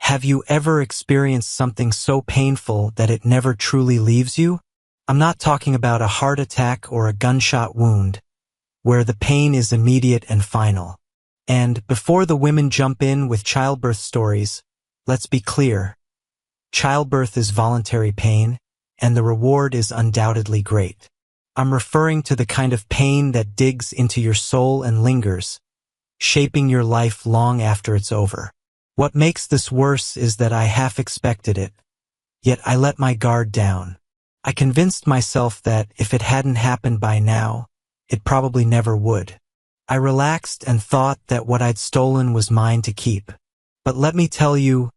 Have you ever experienced something so painful that it never truly leaves you? I'm not talking about a heart attack or a gunshot wound, where the pain is immediate and final. And before the women jump in with childbirth stories, let's be clear. Childbirth is voluntary pain, and the reward is undoubtedly great. I'm referring to the kind of pain that digs into your soul and lingers, shaping your life long after it's over. What makes this worse is that I half expected it, yet I let my guard down. I convinced myself that if it hadn't happened by now, it probably never would. I relaxed and thought that what I'd stolen was mine to keep. But let me tell you,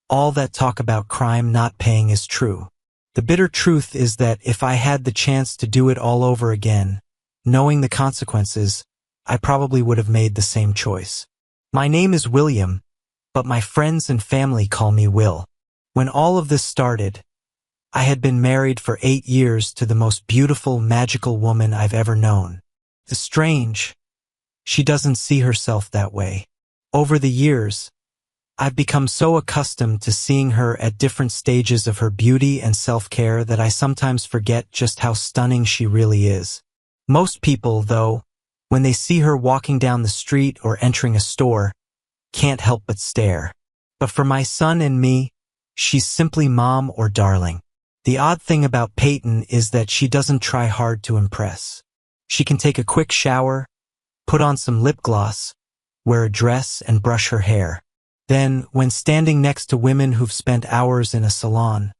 all that talk about crime not paying is true. The bitter truth is that if I had the chance to do it all over again, knowing the consequences, I probably would have made the same choice. My name is William, but my friends and family call me Will. When all of this started, I had been married for 8 years to the most beautiful, magical woman I've ever known. It's strange. She doesn't see herself that way. Over the years, I've become so accustomed to seeing her at different stages of her beauty and self-care that I sometimes forget just how stunning she really is. Most people, though, when they see her walking down the street or entering a store, can't help but stare. But for my son and me, she's simply mom or darling. The odd thing about Peyton is that she doesn't try hard to impress. She can take a quick shower, put on some lip gloss, wear a dress, and brush her hair. Then, when standing next to women who've spent hours in a salon,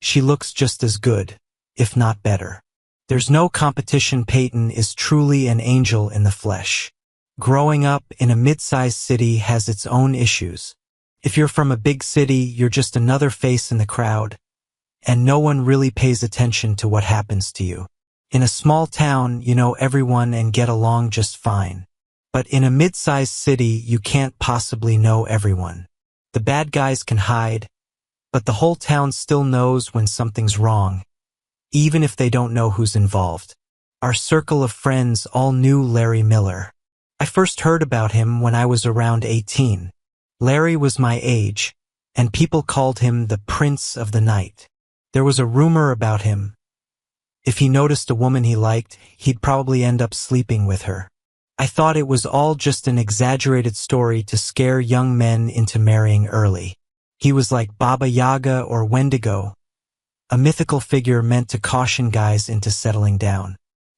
she looks just as good, if not better. There's no competition. Peyton is truly an angel in the flesh. Growing up in a mid-sized city has its own issues. If you're from a big city, you're just another face in the crowd, and no one really pays attention to what happens to you. In a small town, you know everyone and get along just fine. But in a mid-sized city, you can't possibly know everyone. The bad guys can hide, but the whole town still knows when something's wrong, even if they don't know who's involved. Our circle of friends all knew Larry Miller. I first heard about him when I was around 18. Larry was my age, and people called him the Prince of the Night. There was a rumor about him. If he noticed a woman he liked, he'd probably end up sleeping with her. I thought it was all just an exaggerated story to scare young men into marrying early. He was like Baba Yaga or Wendigo, a mythical figure meant to caution guys into settling down.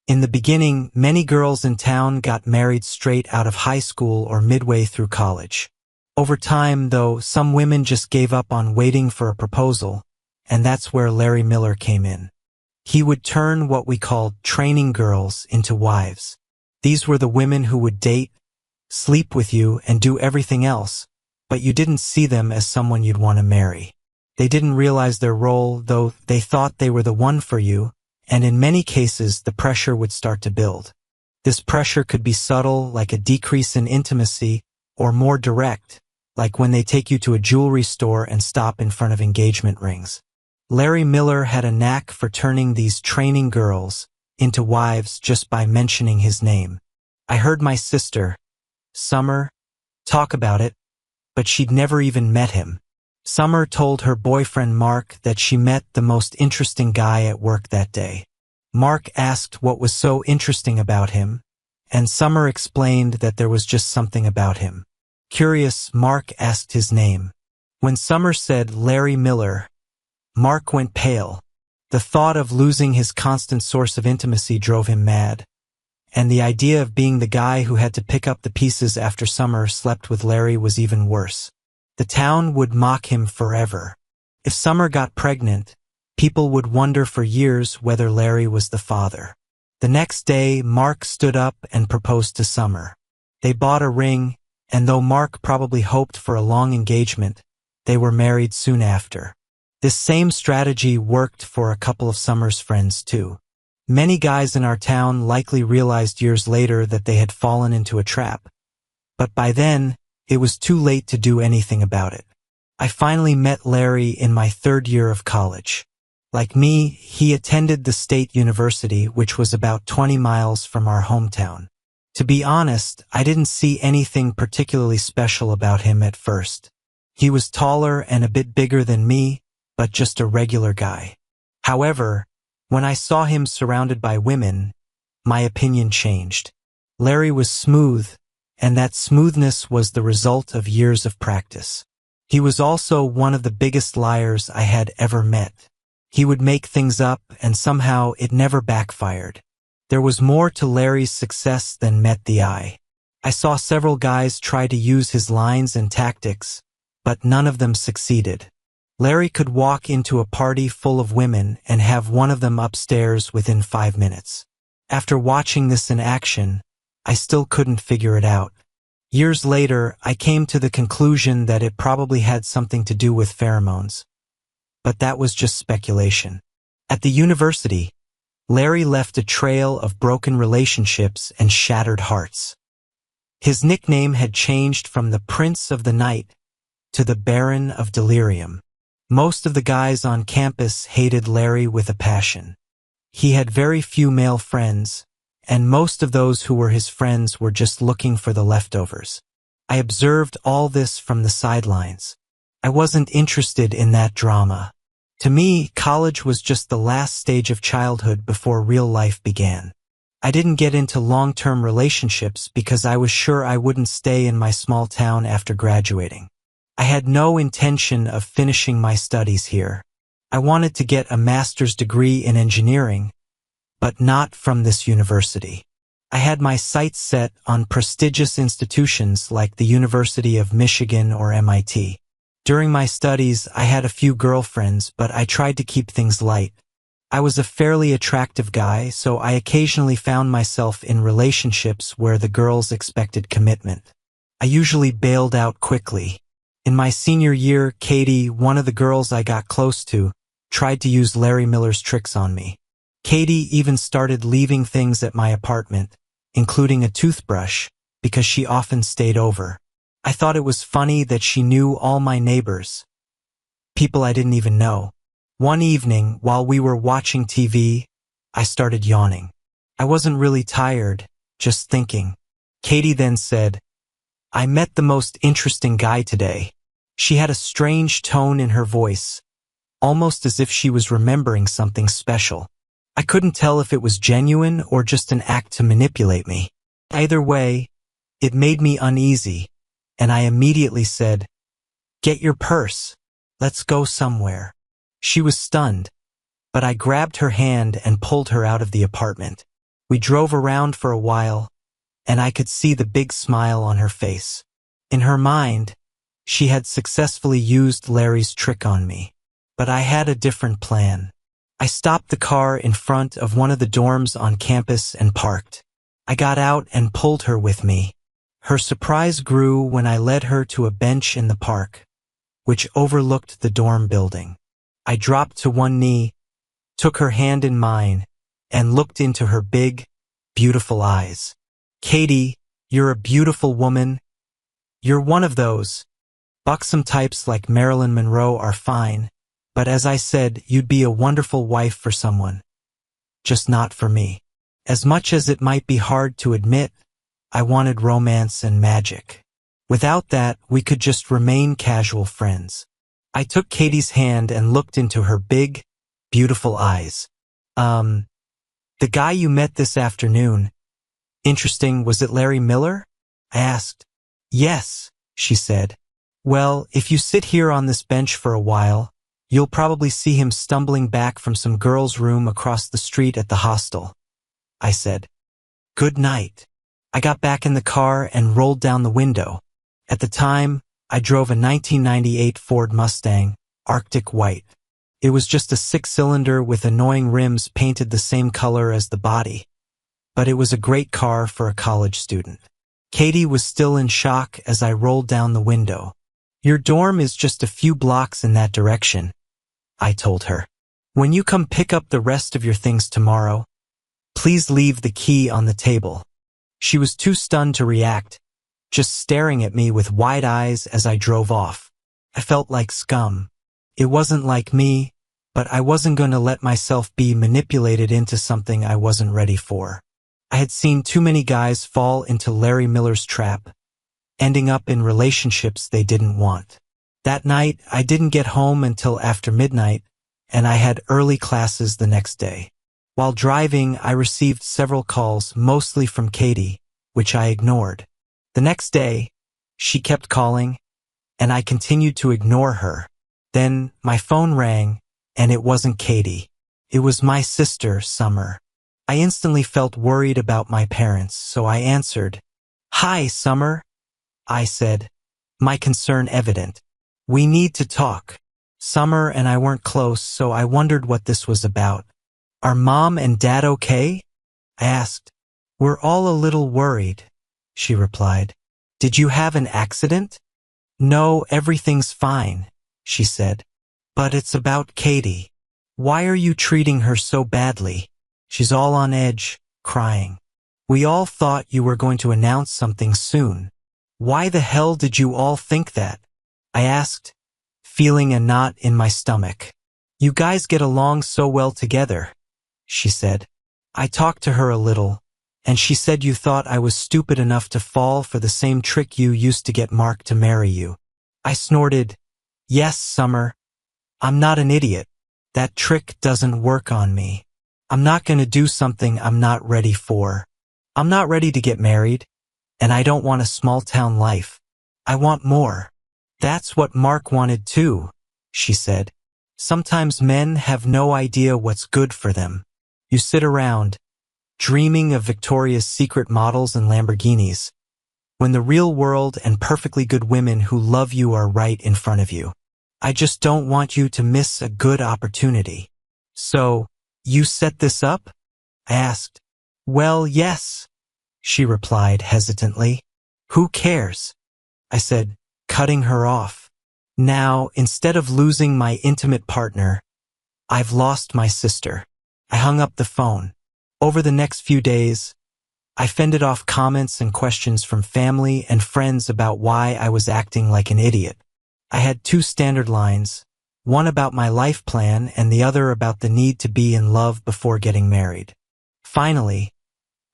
In the beginning, many girls in town got married straight out of high school or midway through college. Over time, though, some women just gave up on waiting for a proposal, and that's where Larry Miller came in. He would turn what we called training girls into wives. These were the women who would date, sleep with you, and do everything else, but you didn't see them as someone you'd want to marry. They didn't realize their role, though they thought they were the one for you, and in many cases the pressure would start to build. This pressure could be subtle, like a decrease in intimacy, or more direct, like when they take you to a jewelry store and stop in front of engagement rings. Larry Miller had a knack for turning these training girls into wives just by mentioning his name. I heard my sister, Summer, talk about it, but she'd never even met him. Summer told her boyfriend Mark that she met the most interesting guy at work that day. Mark asked what was so interesting about him, and Summer explained that there was just something about him. Curious, Mark asked his name. When Summer said Larry Miller, Mark went pale. The thought of losing his constant source of intimacy drove him mad, and the idea of being the guy who had to pick up the pieces after Summer slept with Larry was even worse. The town would mock him forever. If Summer got pregnant, people would wonder for years whether Larry was the father. The next day, Mark stood up and proposed to Summer. They bought a ring, and though Mark probably hoped for a long engagement, they were married soon after. This same strategy worked for a couple of Summer's friends too. Many guys in our town likely realized years later that they had fallen into a trap, but by then, it was too late to do anything about it. I finally met Larry in my 3rd year of college. Like me, he attended the state university, which was about 20 miles from our hometown. To be honest, I didn't see anything particularly special about him at first. He was taller and a bit bigger than me, but just a regular guy. However, when I saw him surrounded by women, my opinion changed. Larry was smooth, and that smoothness was the result of years of practice. He was also one of the biggest liars I had ever met. He would make things up, and somehow it never backfired. There was more to Larry's success than met the eye. I saw several guys try to use his lines and tactics, but none of them succeeded. Larry could walk into a party full of women and have one of them upstairs within 5 minutes. After watching this in action, I still couldn't figure it out. Years later, I came to the conclusion that it probably had something to do with pheromones. But that was just speculation. At the university, Larry left a trail of broken relationships and shattered hearts. His nickname had changed from the Prince of the Night to the Baron of Delirium. Most of the guys on campus hated Larry with a passion. He had very few male friends, and most of those who were his friends were just looking for the leftovers. I observed all this from the sidelines. I wasn't interested in that drama. To me, college was just the last stage of childhood before real life began. I didn't get into long-term relationships because I was sure I wouldn't stay in my small town after graduating. I had no intention of finishing my studies here. I wanted to get a master's degree in engineering, but not from this university. I had my sights set on prestigious institutions like the University of Michigan or MIT. During my studies, I had a few girlfriends, but I tried to keep things light. I was a fairly attractive guy, so I occasionally found myself in relationships where the girls expected commitment. I usually bailed out quickly. In my senior year, Katie, one of the girls I got close to, tried to use Larry Miller's tricks on me. Katie even started leaving things at my apartment, including a toothbrush, because she often stayed over. I thought it was funny that she knew all my neighbors, people I didn't even know. One evening, while we were watching TV, I started yawning. I wasn't really tired, just thinking. Katie then said, "I met the most interesting guy today." She had a strange tone in her voice, almost as if she was remembering something special. I couldn't tell if it was genuine or just an act to manipulate me. Either way, it made me uneasy, and I immediately said, "Get your purse. Let's go somewhere." She was stunned, but I grabbed her hand and pulled her out of the apartment. We drove around for a while, and I could see the big smile on her face. In her mind, she had successfully used Larry's trick on me. But I had a different plan. I stopped the car in front of one of the dorms on campus and parked. I got out and pulled her with me. Her surprise grew when I led her to a bench in the park, which overlooked the dorm building. I dropped to one knee, took her hand in mine, and looked into her big, beautiful eyes. "Katie, you're a beautiful woman. You're one of those. Buxom types like Marilyn Monroe are fine, but as I said, you'd be a wonderful wife for someone. Just not for me." As much as it might be hard to admit, I wanted romance and magic. Without that, we could just remain casual friends. I took Katie's hand and looked into her big, beautiful eyes. The guy you met this afternoon. Interesting, was it Larry Miller?" I asked. "Yes," she said. "Well, if you sit here on this bench for a while, you'll probably see him stumbling back from some girl's room across the street at the hostel," I said. "Good night." I got back in the car and rolled down the window. At the time, I drove a 1998 Ford Mustang, Arctic White. It was just a 6-cylinder with annoying rims painted the same color as the body. But it was a great car for a college student. Katie was still in shock as I rolled down the window. "Your dorm is just a few blocks in that direction," I told her. "When you come pick up the rest of your things tomorrow, please leave the key on the table." She was too stunned to react, just staring at me with wide eyes as I drove off. I felt like scum. It wasn't like me, but I wasn't going to let myself be manipulated into something I wasn't ready for. I had seen too many guys fall into Larry Miller's trap, ending up in relationships they didn't want. That night, I didn't get home until after midnight, and I had early classes the next day. While driving, I received several calls, mostly from Katie, which I ignored. The next day, she kept calling, and I continued to ignore her. Then, my phone rang, and it wasn't Katie. It was my sister, Summer. I instantly felt worried about my parents, so I answered. "Hi, Summer," I said, my concern evident. "We need to talk." Summer and I weren't close, so I wondered what this was about. "Are Mom and Dad okay?" I asked. "We're all a little worried," she replied. "Did you have an accident?" "No, everything's fine," she said. "But it's about Katie. Why are you treating her so badly? She's all on edge, crying. We all thought you were going to announce something soon. Why the hell did you all think that?" I asked, feeling a knot in my stomach. "You guys get along so well together," she said. I talked to her a little, and she said you thought I was stupid enough to fall for the same trick you used to get Mark to marry you. I snorted, "Yes, Summer. I'm not an idiot. That trick doesn't work on me. I'm not going to do something I'm not ready for. I'm not ready to get married, and I don't want a small-town life. I want more." "That's what Mark wanted too," she said. "Sometimes men have no idea what's good for them. You sit around, dreaming of Victoria's Secret models and Lamborghinis, when the real world and perfectly good women who love you are right in front of you. I just don't want you to miss a good opportunity." "So, you set this up?" I asked. "Well, yes," she replied hesitantly. "Who cares?" I said, cutting her off. Now, instead of losing my intimate partner, I've lost my sister. I hung up the phone. Over the next few days, I fended off comments and questions from family and friends about why I was acting like an idiot. I had two standard lines, one about my life plan and the other about the need to be in love before getting married. Finally,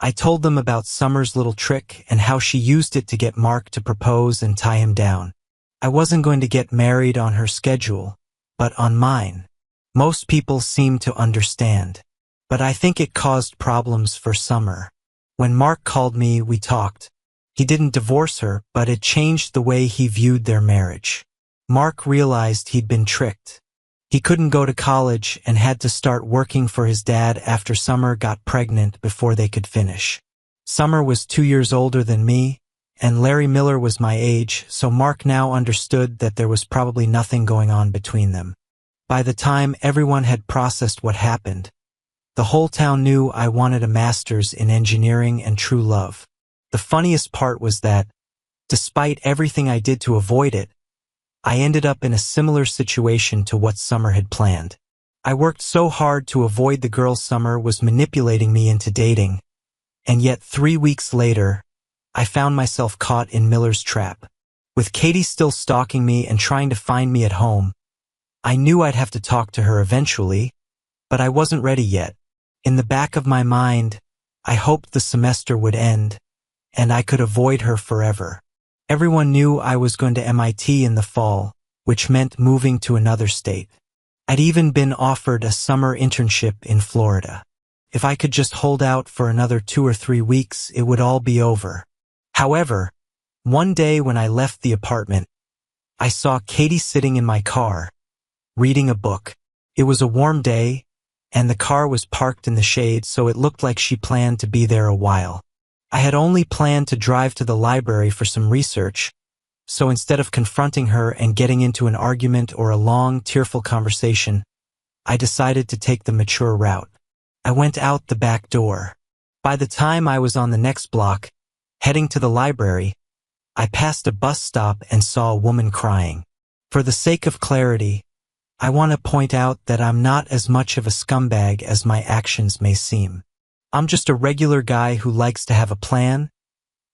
I told them about Summer's little trick and how she used it to get Mark to propose and tie him down. I wasn't going to get married on her schedule, but on mine. Most people seemed to understand, but I think it caused problems for Summer. When Mark called me, we talked. He didn't divorce her, but it changed the way he viewed their marriage. Mark realized he'd been tricked. He couldn't go to college and had to start working for his dad after Summer got pregnant before they could finish. Summer was 2 years older than me, and Larry Miller was my age, so Mark now understood that there was probably nothing going on between them. By the time everyone had processed what happened, the whole town knew I wanted a master's in engineering and true love. The funniest part was that, despite everything I did to avoid it, I ended up in a similar situation to what Summer had planned. I worked so hard to avoid the girl Summer was manipulating me into dating, and yet 3 weeks later, I found myself caught in Miller's trap. With Katie still stalking me and trying to find me at home, I knew I'd have to talk to her eventually, but I wasn't ready yet. In the back of my mind, I hoped the semester would end, and I could avoid her forever. Everyone knew I was going to MIT in the fall, which meant moving to another state. I'd even been offered a summer internship in Florida. If I could just hold out for another 2 or 3 weeks, it would all be over. However, one day when I left the apartment, I saw Katie sitting in my car, reading a book. It was a warm day, and the car was parked in the shade, so it looked like she planned to be there a while. I had only planned to drive to the library for some research, so instead of confronting her and getting into an argument or a long, tearful conversation, I decided to take the mature route. I went out the back door. By the time I was on the next block, heading to the library, I passed a bus stop and saw a woman crying. For the sake of clarity, I want to point out that I'm not as much of a scumbag as my actions may seem. I'm just a regular guy who likes to have a plan,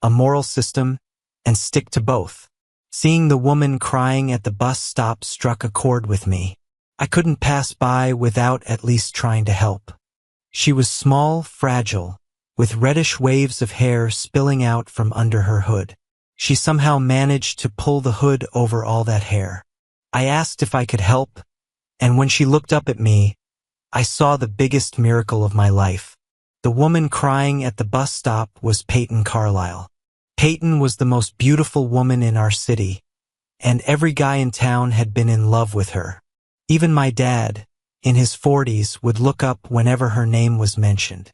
a moral system, and stick to both. Seeing the woman crying at the bus stop struck a chord with me. I couldn't pass by without at least trying to help. She was small, fragile, with reddish waves of hair spilling out from under her hood. She somehow managed to pull the hood over all that hair. I asked if I could help, and when she looked up at me, I saw the biggest miracle of my life. The woman crying at the bus stop was Peyton Carlisle. Peyton was the most beautiful woman in our city, and every guy in town had been in love with her. Even my dad, in his 40s, would look up whenever her name was mentioned.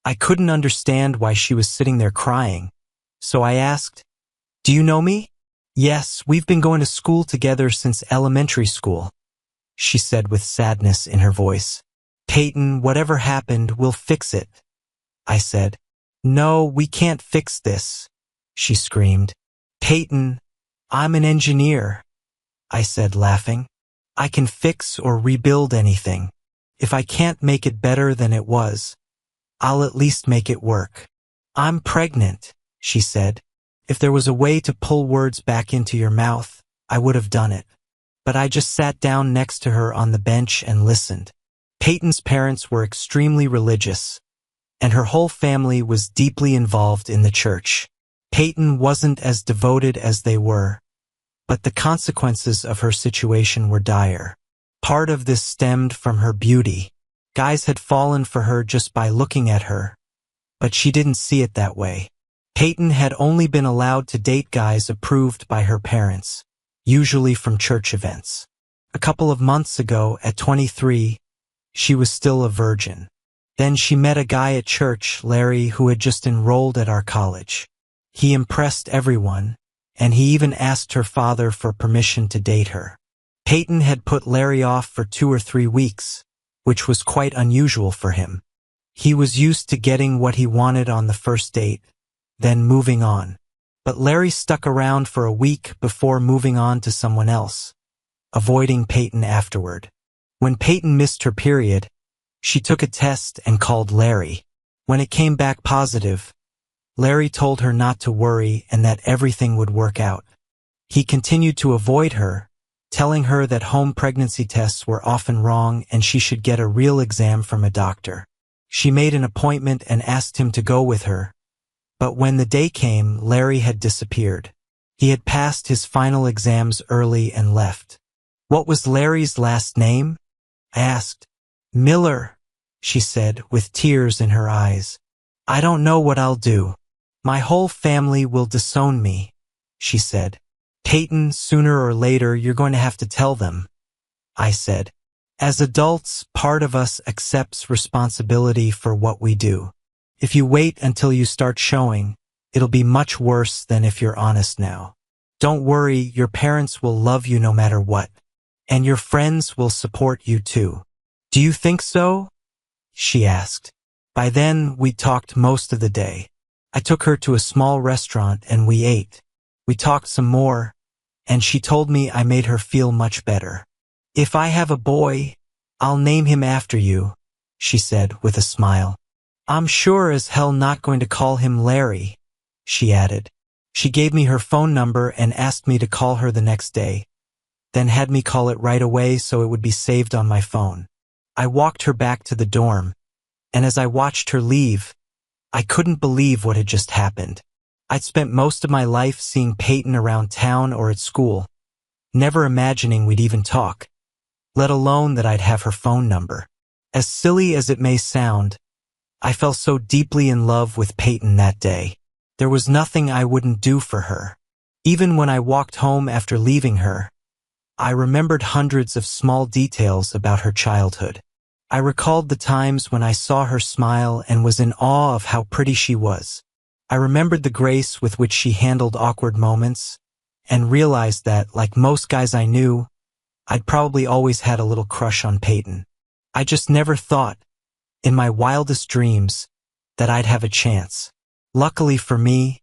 I couldn't understand why she was sitting there crying, so I asked, "Do you know me?" "Yes, we've been going to school together since elementary school," she said with sadness in her voice. "Peyton, whatever happened, we'll fix it," I said. "No, we can't fix this," she screamed. "Peyton, I'm an engineer," I said, laughing. "I can fix or rebuild anything. If I can't make it better than it was, I'll at least make it work." "I'm pregnant," she said. If there was a way to pull words back into your mouth, I would have done it. But I just sat down next to her on the bench and listened. Peyton's parents were extremely religious, and her whole family was deeply involved in the church. Peyton wasn't as devoted as they were, but the consequences of her situation were dire. Part of this stemmed from her beauty. Guys had fallen for her just by looking at her, but she didn't see it that way. Peyton had only been allowed to date guys approved by her parents, usually from church events. A couple of months ago, at 23, she was still a virgin. Then she met a guy at church, Larry, who had just enrolled at our college. He impressed everyone, and he even asked her father for permission to date her. Peyton had put Larry off for 2 or 3 weeks, which was quite unusual for him. He was used to getting what he wanted on the first date, then moving on. But Larry stuck around for a week before moving on to someone else, avoiding Peyton afterward. When Peyton missed her period, she took a test and called Larry. When it came back positive, Larry told her not to worry and that everything would work out. He continued to avoid her, telling her that home pregnancy tests were often wrong and she should get a real exam from a doctor. She made an appointment and asked him to go with her, but when the day came, Larry had disappeared. He had passed his final exams early and left. "What was Larry's last name?" I asked. "Miller," she said, with tears in her eyes. "I don't know what I'll do. My whole family will disown me," she said. "Peyton, sooner or later you're going to have to tell them," I said. "As adults, part of us accepts responsibility for what we do. If you wait until you start showing, it'll be much worse than if you're honest now. Don't worry, your parents will love you no matter what, and your friends will support you too." "Do you think so?" she asked. By then, we'd talked most of the day. I took her to a small restaurant and we ate. We talked some more, and she told me I made her feel much better. "If I have a boy, I'll name him after you," she said with a smile. "I'm sure as hell not going to call him Larry," she added. She gave me her phone number and asked me to call her the next day, then had me call it right away so it would be saved on my phone. I walked her back to the dorm, and as I watched her leave, I couldn't believe what had just happened. I'd spent most of my life seeing Peyton around town or at school, never imagining we'd even talk, let alone that I'd have her phone number. As silly as it may sound, I fell so deeply in love with Peyton that day. There was nothing I wouldn't do for her. Even when I walked home after leaving her, I remembered hundreds of small details about her childhood. I recalled the times when I saw her smile and was in awe of how pretty she was. I remembered the grace with which she handled awkward moments, and realized that, like most guys I knew, I'd probably always had a little crush on Peyton. I just never thought, in my wildest dreams, that I'd have a chance. Luckily for me,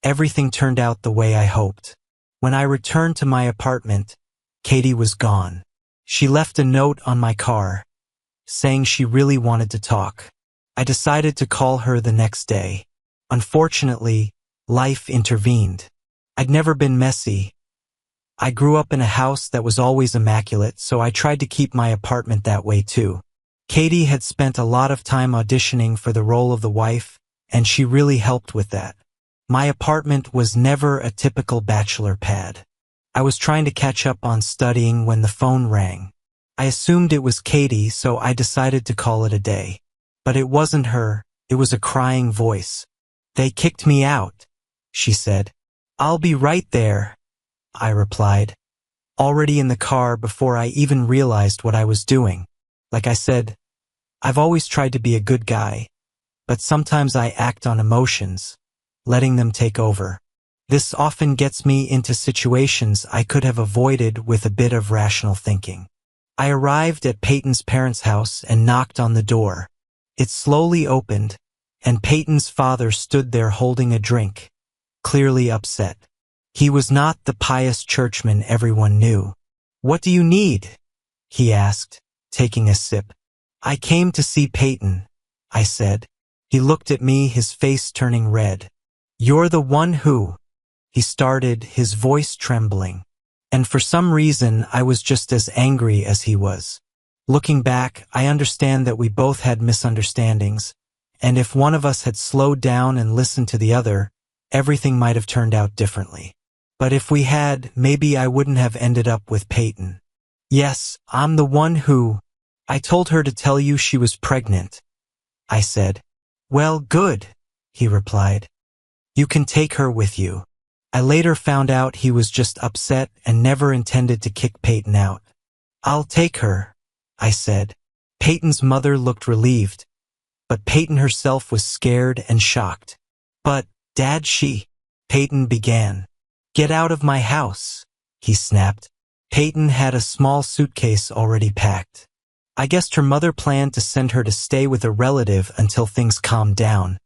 everything turned out the way I hoped. When I returned to my apartment, Katie was gone. She left a note on my car, saying she really wanted to talk. I decided to call her the next day. Unfortunately, life intervened. I'd never been messy. I grew up in a house that was always immaculate, so I tried to keep my apartment that way too. Katie had spent a lot of time auditioning for the role of the wife, and she really helped with that. My apartment was never a typical bachelor pad. I was trying to catch up on studying when the phone rang. I assumed it was Katie, so I decided to call it a day. But it wasn't her, it was a crying voice. "They kicked me out," she said. "I'll be right there," I replied, already in the car before I even realized what I was doing. Like I said, I've always tried to be a good guy, but sometimes I act on emotions, letting them take over. This often gets me into situations I could have avoided with a bit of rational thinking. I arrived at Peyton's parents' house and knocked on the door. It slowly opened, and Peyton's father stood there holding a drink, clearly upset. He was not the pious churchman everyone knew. "What do you need?" he asked, taking a sip. "I came to see Peyton," I said. He looked at me, his face turning red. "You're the one who—" he started, his voice trembling. And for some reason, I was just as angry as he was. Looking back, I understand that we both had misunderstandings, and if one of us had slowed down and listened to the other, everything might have turned out differently. But if we had, maybe I wouldn't have ended up with Peyton. "Yes, I'm the one who—" "I told her to tell you she was pregnant," I said. "Well, good," he replied. "You can take her with you." I later found out he was just upset and never intended to kick Peyton out. "I'll take her," I said. Peyton's mother looked relieved, but Peyton herself was scared and shocked. "But, Dad, Peyton began. "Get out of my house," he snapped. Peyton had a small suitcase already packed. I guessed her mother planned to send her to stay with a relative until things calmed down,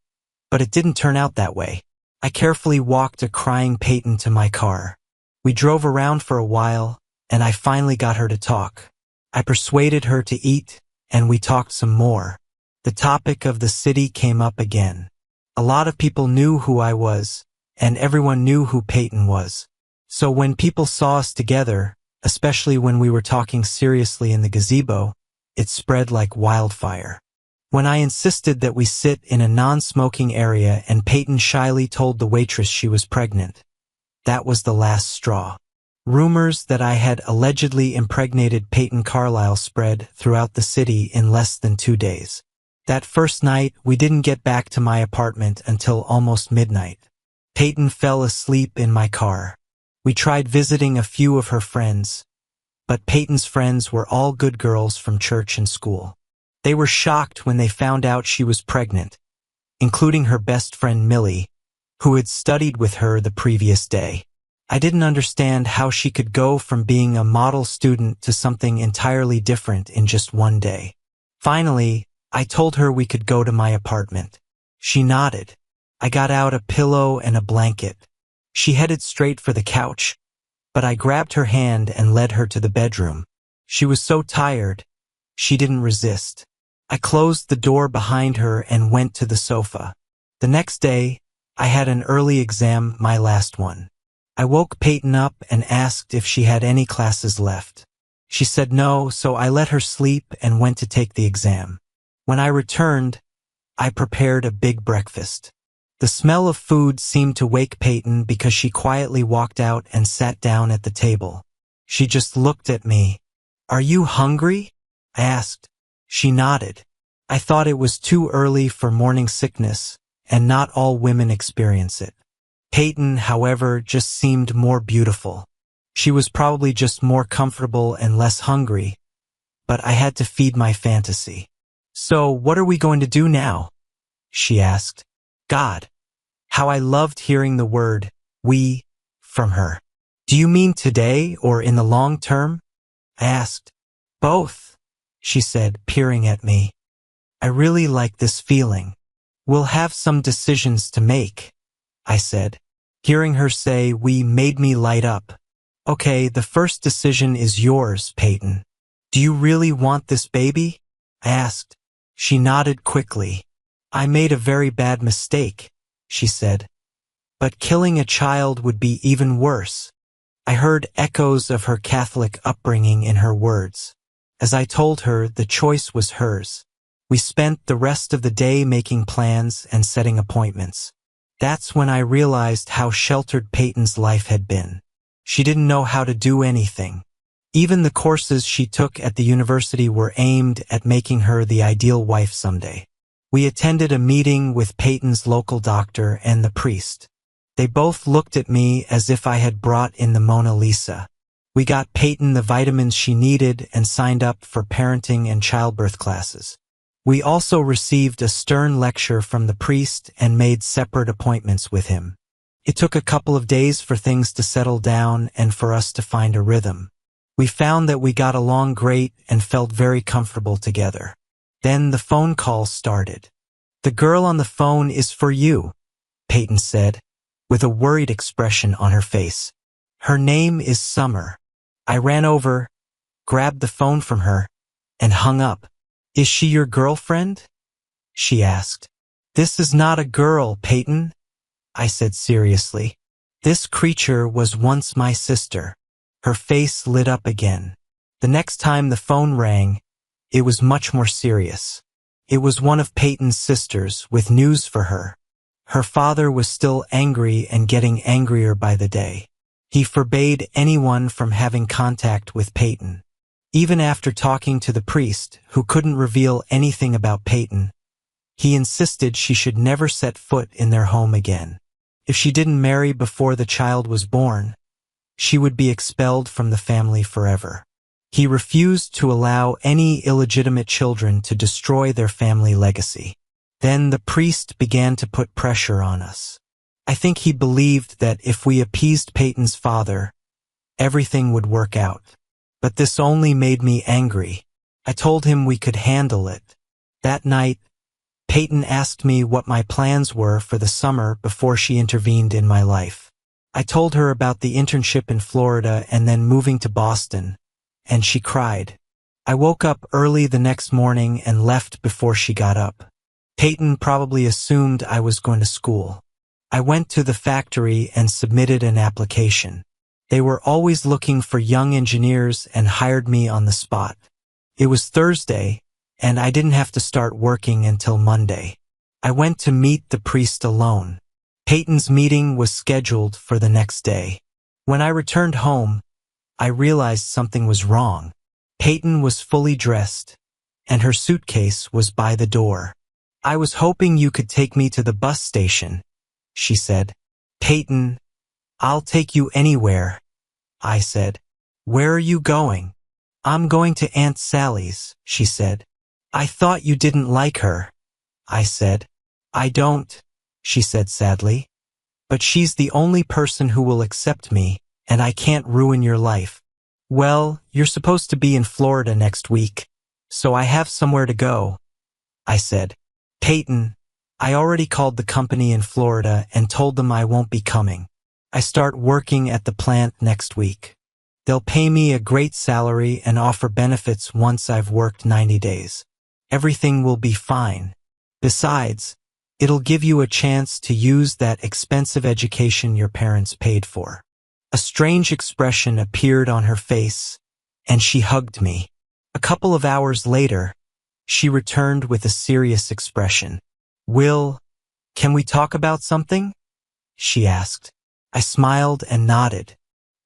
but it didn't turn out that way. I carefully walked a crying Peyton to my car. We drove around for a while, and I finally got her to talk. I persuaded her to eat, and we talked some more. The topic of the city came up again. A lot of people knew who I was, and everyone knew who Peyton was. So when people saw us together, especially when we were talking seriously in the gazebo, it spread like wildfire. When I insisted that we sit in a non-smoking area and Peyton shyly told the waitress she was pregnant, that was the last straw. Rumors that I had allegedly impregnated Peyton Carlisle spread throughout the city in less than 2 days. That first night, we didn't get back to my apartment until almost midnight. Peyton fell asleep in my car. We tried visiting a few of her friends, but Peyton's friends were all good girls from church and school. They were shocked when they found out she was pregnant, including her best friend Millie, who had studied with her the previous day. I didn't understand how she could go from being a model student to something entirely different in just 1 day. Finally, I told her we could go to my apartment. She nodded. I got out a pillow and a blanket. She headed straight for the couch, but I grabbed her hand and led her to the bedroom. She was so tired, she didn't resist. I closed the door behind her and went to the sofa. The next day, I had an early exam, my last one. I woke Peyton up and asked if she had any classes left. She said no, so I let her sleep and went to take the exam. When I returned, I prepared a big breakfast. The smell of food seemed to wake Peyton because she quietly walked out and sat down at the table. She just looked at me. "Are you hungry?" I asked. She nodded. I thought it was too early for morning sickness, and not all women experience it. Peyton, however, just seemed more beautiful. She was probably just more comfortable and less hungry, but I had to feed my fantasy. "So, what are we going to do now?" she asked. God, how I loved hearing the word "we" from her. "Do you mean today or in the long term?" I asked. "Both," she said, peering at me. "I really like this feeling. We'll have some decisions to make," I said. Hearing her say "we" made me light up. "Okay, the first decision is yours, Peyton. Do you really want this baby?" I asked. She nodded quickly. "I made a very bad mistake," she said. "But killing a child would be even worse." I heard echoes of her Catholic upbringing in her words. As I told her, the choice was hers. We spent the rest of the day making plans and setting appointments. That's when I realized how sheltered Peyton's life had been. She didn't know how to do anything. Even the courses she took at the university were aimed at making her the ideal wife someday. We attended a meeting with Peyton's local doctor and the priest. They both looked at me as if I had brought in the Mona Lisa. We got Peyton the vitamins she needed and signed up for parenting and childbirth classes. We also received a stern lecture from the priest and made separate appointments with him. It took a couple of days for things to settle down and for us to find a rhythm. We found that we got along great and felt very comfortable together. Then the phone call started. "The girl on the phone is for you," Peyton said, with a worried expression on her face. "Her name is Summer." I ran over, grabbed the phone from her, and hung up. "Is she your girlfriend?" she asked. "This is not a girl, Peyton," I said seriously. "This creature was once my sister." Her face lit up again. The next time the phone rang, it was much more serious. It was one of Peyton's sisters with news for her. Her father was still angry and getting angrier by the day. He forbade anyone from having contact with Peyton. Even after talking to the priest, who couldn't reveal anything about Peyton, he insisted she should never set foot in their home again. If she didn't marry before the child was born, she would be expelled from the family forever. He refused to allow any illegitimate children to destroy their family legacy. Then the priest began to put pressure on us. I think he believed that if we appeased Peyton's father, everything would work out. But this only made me angry. I told him we could handle it. That night, Peyton asked me what my plans were for the summer before she intervened in my life. I told her about the internship in Florida and then moving to Boston, and she cried. I woke up early the next morning and left before she got up. Peyton probably assumed I was going to school. I went to the factory and submitted an application. They were always looking for young engineers and hired me on the spot. It was Thursday, and I didn't have to start working until Monday. I went to meet the priest alone. Peyton's meeting was scheduled for the next day. When I returned home, I realized something was wrong. Peyton was fully dressed, and her suitcase was by the door. "I was hoping you could take me to the bus station," she said. "Peyton, I'll take you anywhere," I said. "Where are you going?" "I'm going to Aunt Sally's," she said. "I thought you didn't like her," I said. "I don't," she said sadly. "But she's the only person who will accept me, and I can't ruin your life." "Well, you're supposed to be in Florida next week, so I have somewhere to go," I said. "Peyton, I already called the company in Florida and told them I won't be coming. I start working at the plant next week. They'll pay me a great salary and offer benefits once I've worked 90 days. Everything will be fine. Besides, it'll give you a chance to use that expensive education your parents paid for." A strange expression appeared on her face, and she hugged me. A couple of hours later, she returned with a serious expression. "Will, can we talk about something?" she asked. I smiled and nodded.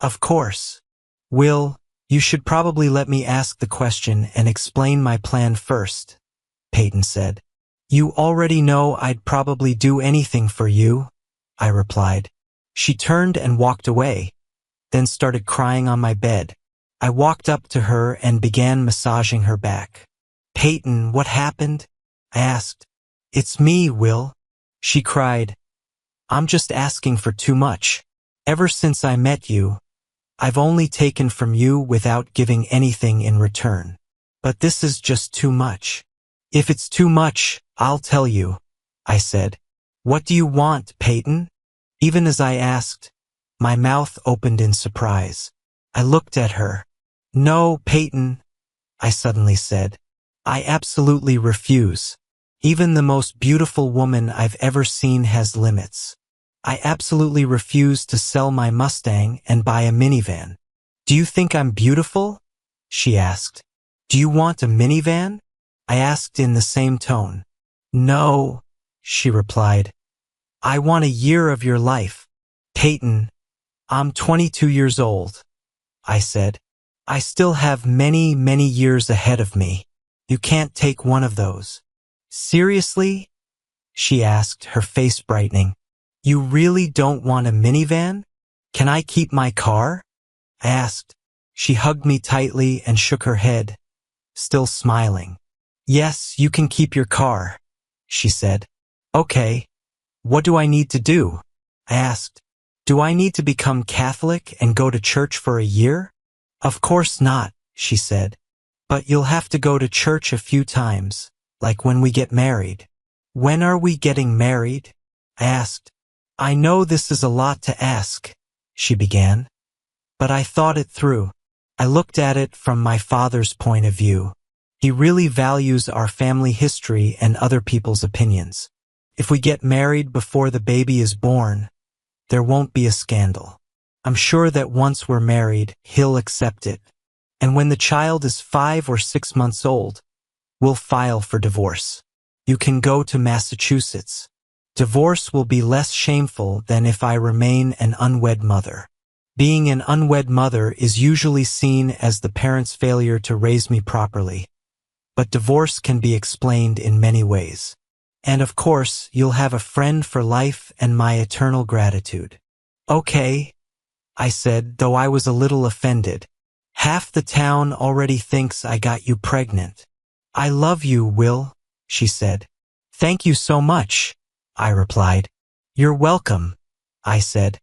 "Of course." "Will, you should probably let me ask the question and explain my plan first," Peyton said. "You already know I'd probably do anything for you," I replied. She turned and walked away, then started crying on my bed. I walked up to her and began massaging her back. "Peyton, what happened?" I asked. "It's me, Will," she cried. "I'm just asking for too much. Ever since I met you, I've only taken from you without giving anything in return. But this is just too much." "If it's too much, I'll tell you," I said. "What do you want, Peyton?" Even as I asked, my mouth opened in surprise. I looked at her. "No, Peyton," I suddenly said. "I absolutely refuse. Even the most beautiful woman I've ever seen has limits. I absolutely refuse to sell my Mustang and buy a minivan." "Do you think I'm beautiful?" she asked. "Do you want a minivan?" I asked in the same tone. "No," she replied. "I want a year of your life." "Peyton, I'm 22 years old, I said. I still have many, many years ahead of me. You can't take one of those. Seriously? She asked, her face brightening. You really don't want a minivan? Can I keep my car? I asked. She hugged me tightly and shook her head, still smiling. Yes, you can keep your car, she said. Okay, what do I need to do? I asked. Do I need to become Catholic and go to church for a year? Of course not, she said. But you'll have to go to church a few times, like when we get married. When are we getting married? I asked. I know this is a lot to ask, she began. But I thought it through. I looked at it from my father's point of view. He really values our family history and other people's opinions. If we get married before the baby is born, there won't be a scandal. I'm sure that once we're married, he'll accept it. And when the child is 5 or 6 months old, we'll file for divorce. You can go to Massachusetts. Divorce will be less shameful than if I remain an unwed mother. Being an unwed mother is usually seen as the parent's failure to raise me properly, but divorce can be explained in many ways. And of course, you'll have a friend for life and my eternal gratitude. Okay, I said, though I was a little offended. Half the town already thinks I got you pregnant. I love you, Will, she said. Thank you so much, I replied. You're welcome, I said.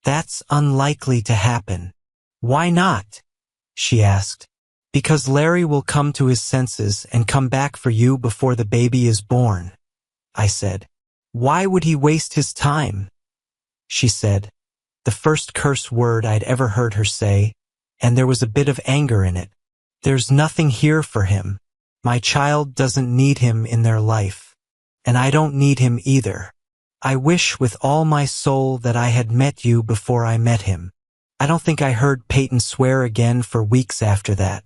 That's unlikely to happen. Why not? She asked. Because Larry will come to his senses and come back for you before the baby is born, I said. Why would he waste his time? She said, the first curse word I'd ever heard her say, and there was a bit of anger in it. There's nothing here for him. My child doesn't need him in their life, and I don't need him either. I wish with all my soul that I had met you before I met him. I don't think I heard Peyton swear again for weeks after that.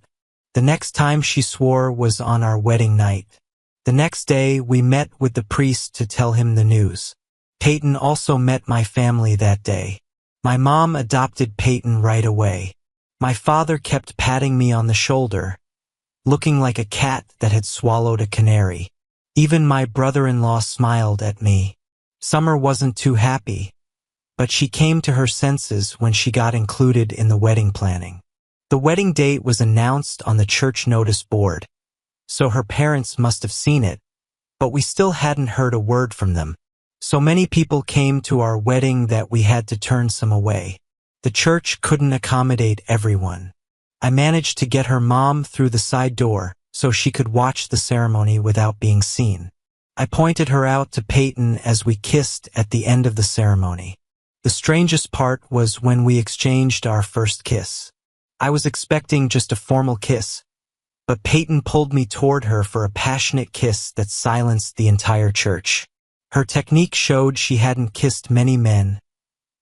The next time she swore was on our wedding night. The next day, we met with the priest to tell him the news. Peyton also met my family that day. My mom adopted Peyton right away. My father kept patting me on the shoulder, looking like a cat that had swallowed a canary. Even my brother-in-law smiled at me. Summer wasn't too happy, but she came to her senses when she got included in the wedding planning. The wedding date was announced on the church notice board, so her parents must have seen it, but we still hadn't heard a word from them. So many people came to our wedding that we had to turn some away. The church couldn't accommodate everyone. I managed to get her mom through the side door so she could watch the ceremony without being seen. I pointed her out to Peyton as we kissed at the end of the ceremony. The strangest part was when we exchanged our first kiss. I was expecting just a formal kiss, but Peyton pulled me toward her for a passionate kiss that silenced the entire church. Her technique showed she hadn't kissed many men,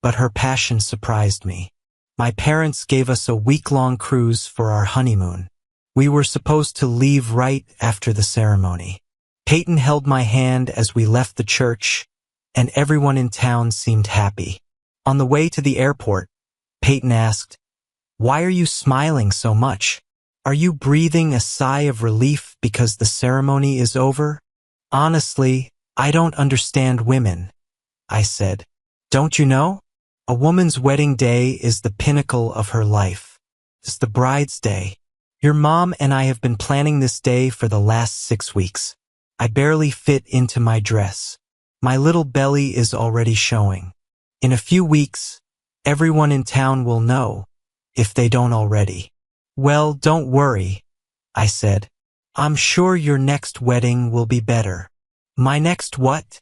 but her passion surprised me. My parents gave us a week-long cruise for our honeymoon. We were supposed to leave right after the ceremony. Peyton held my hand as we left the church, and everyone in town seemed happy. On the way to the airport, Peyton asked, "Why are you smiling so much? Are you breathing a sigh of relief because the ceremony is over?" "Honestly, I don't understand women," I said. "Don't you know? A woman's wedding day is the pinnacle of her life. It's the bride's day. Your mom and I have been planning this day for the last 6 weeks. I barely fit into my dress. My little belly is already showing. In a few weeks, everyone in town will know, if they don't already." "Well, don't worry," I said. "I'm sure your next wedding will be better." "My next what?"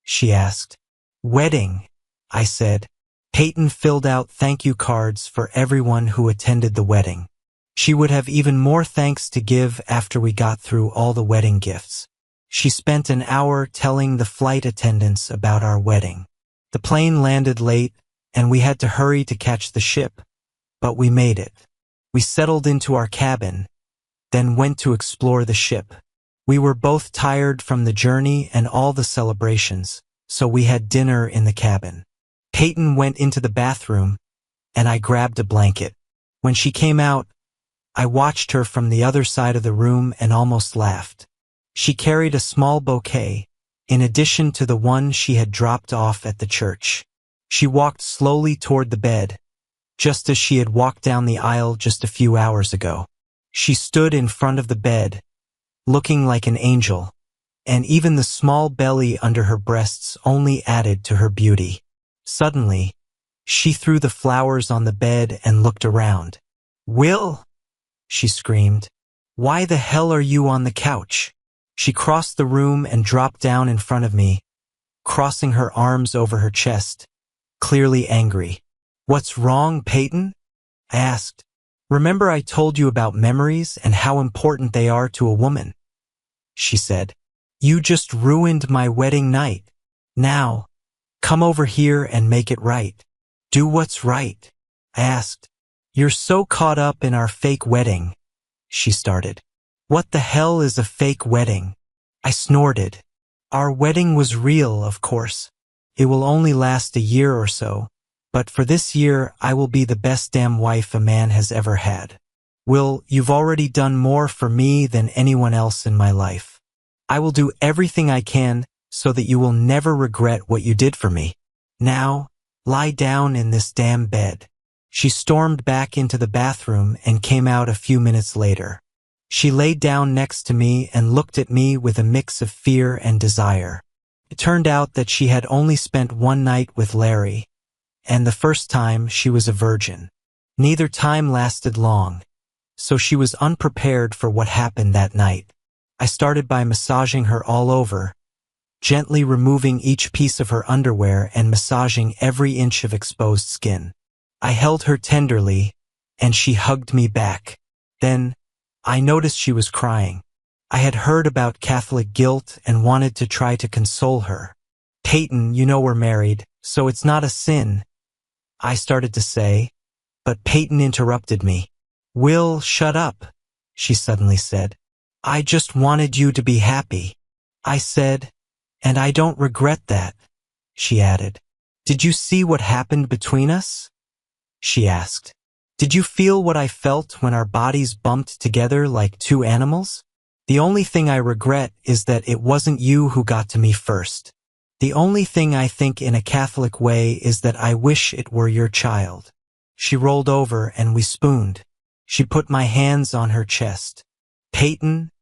she asked. "Wedding," I said. Peyton filled out thank you cards for everyone who attended the wedding. She would have even more thanks to give after we got through all the wedding gifts. She spent an hour telling the flight attendants about our wedding. The plane landed late, and we had to hurry to catch the ship, but we made it. We settled into our cabin, then went to explore the ship. We were both tired from the journey and all the celebrations, so we had dinner in the cabin. Peyton went into the bathroom, and I grabbed a blanket. When she came out, I watched her from the other side of the room and almost laughed. She carried a small bouquet, in addition to the one she had dropped off at the church. She walked slowly toward the bed, just as she had walked down the aisle just a few hours ago. She stood in front of the bed, looking like an angel, and even the small belly under her breasts only added to her beauty. Suddenly, she threw the flowers on the bed and looked around. "Will!" she screamed. "Why the hell are you on the couch?" She crossed the room and dropped down in front of me, crossing her arms over her chest, clearly angry. "What's wrong, Peyton?" I asked. "Remember I told you about memories and how important they are to a woman?" She said. "You just ruined my wedding night. Now, come over here and make it right." "Do what's right?" I asked. "You're so caught up in our fake wedding," she started. "What the hell is a fake wedding?" I snorted. "Our wedding was real, of course. It will only last a year or so, but for this year I will be the best damn wife a man has ever had. Will, you've already done more for me than anyone else in my life. I will do everything I can so that you will never regret what you did for me. Now, lie down in this damn bed." She stormed back into the bathroom and came out a few minutes later. She laid down next to me and looked at me with a mix of fear and desire. It turned out that she had only spent one night with Larry, and the first time she was a virgin. Neither time lasted long, so she was unprepared for what happened that night. I started by massaging her all over, gently removing each piece of her underwear and massaging every inch of exposed skin. I held her tenderly, and she hugged me back. Then, I noticed she was crying. I had heard about Catholic guilt and wanted to try to console her. "Peyton, you know we're married, so it's not a sin," I started to say, but Peyton interrupted me. "Will, shut up," she suddenly said. "I just wanted you to be happy." I said, "And I don't regret that," she added. "Did you see what happened between us?" she asked. "Did you feel what I felt when our bodies bumped together like two animals? The only thing I regret is that it wasn't you who got to me first. The only thing I think in a Catholic way is that I wish it were your child." She rolled over and we spooned. She put my hands on her chest. "Peyton,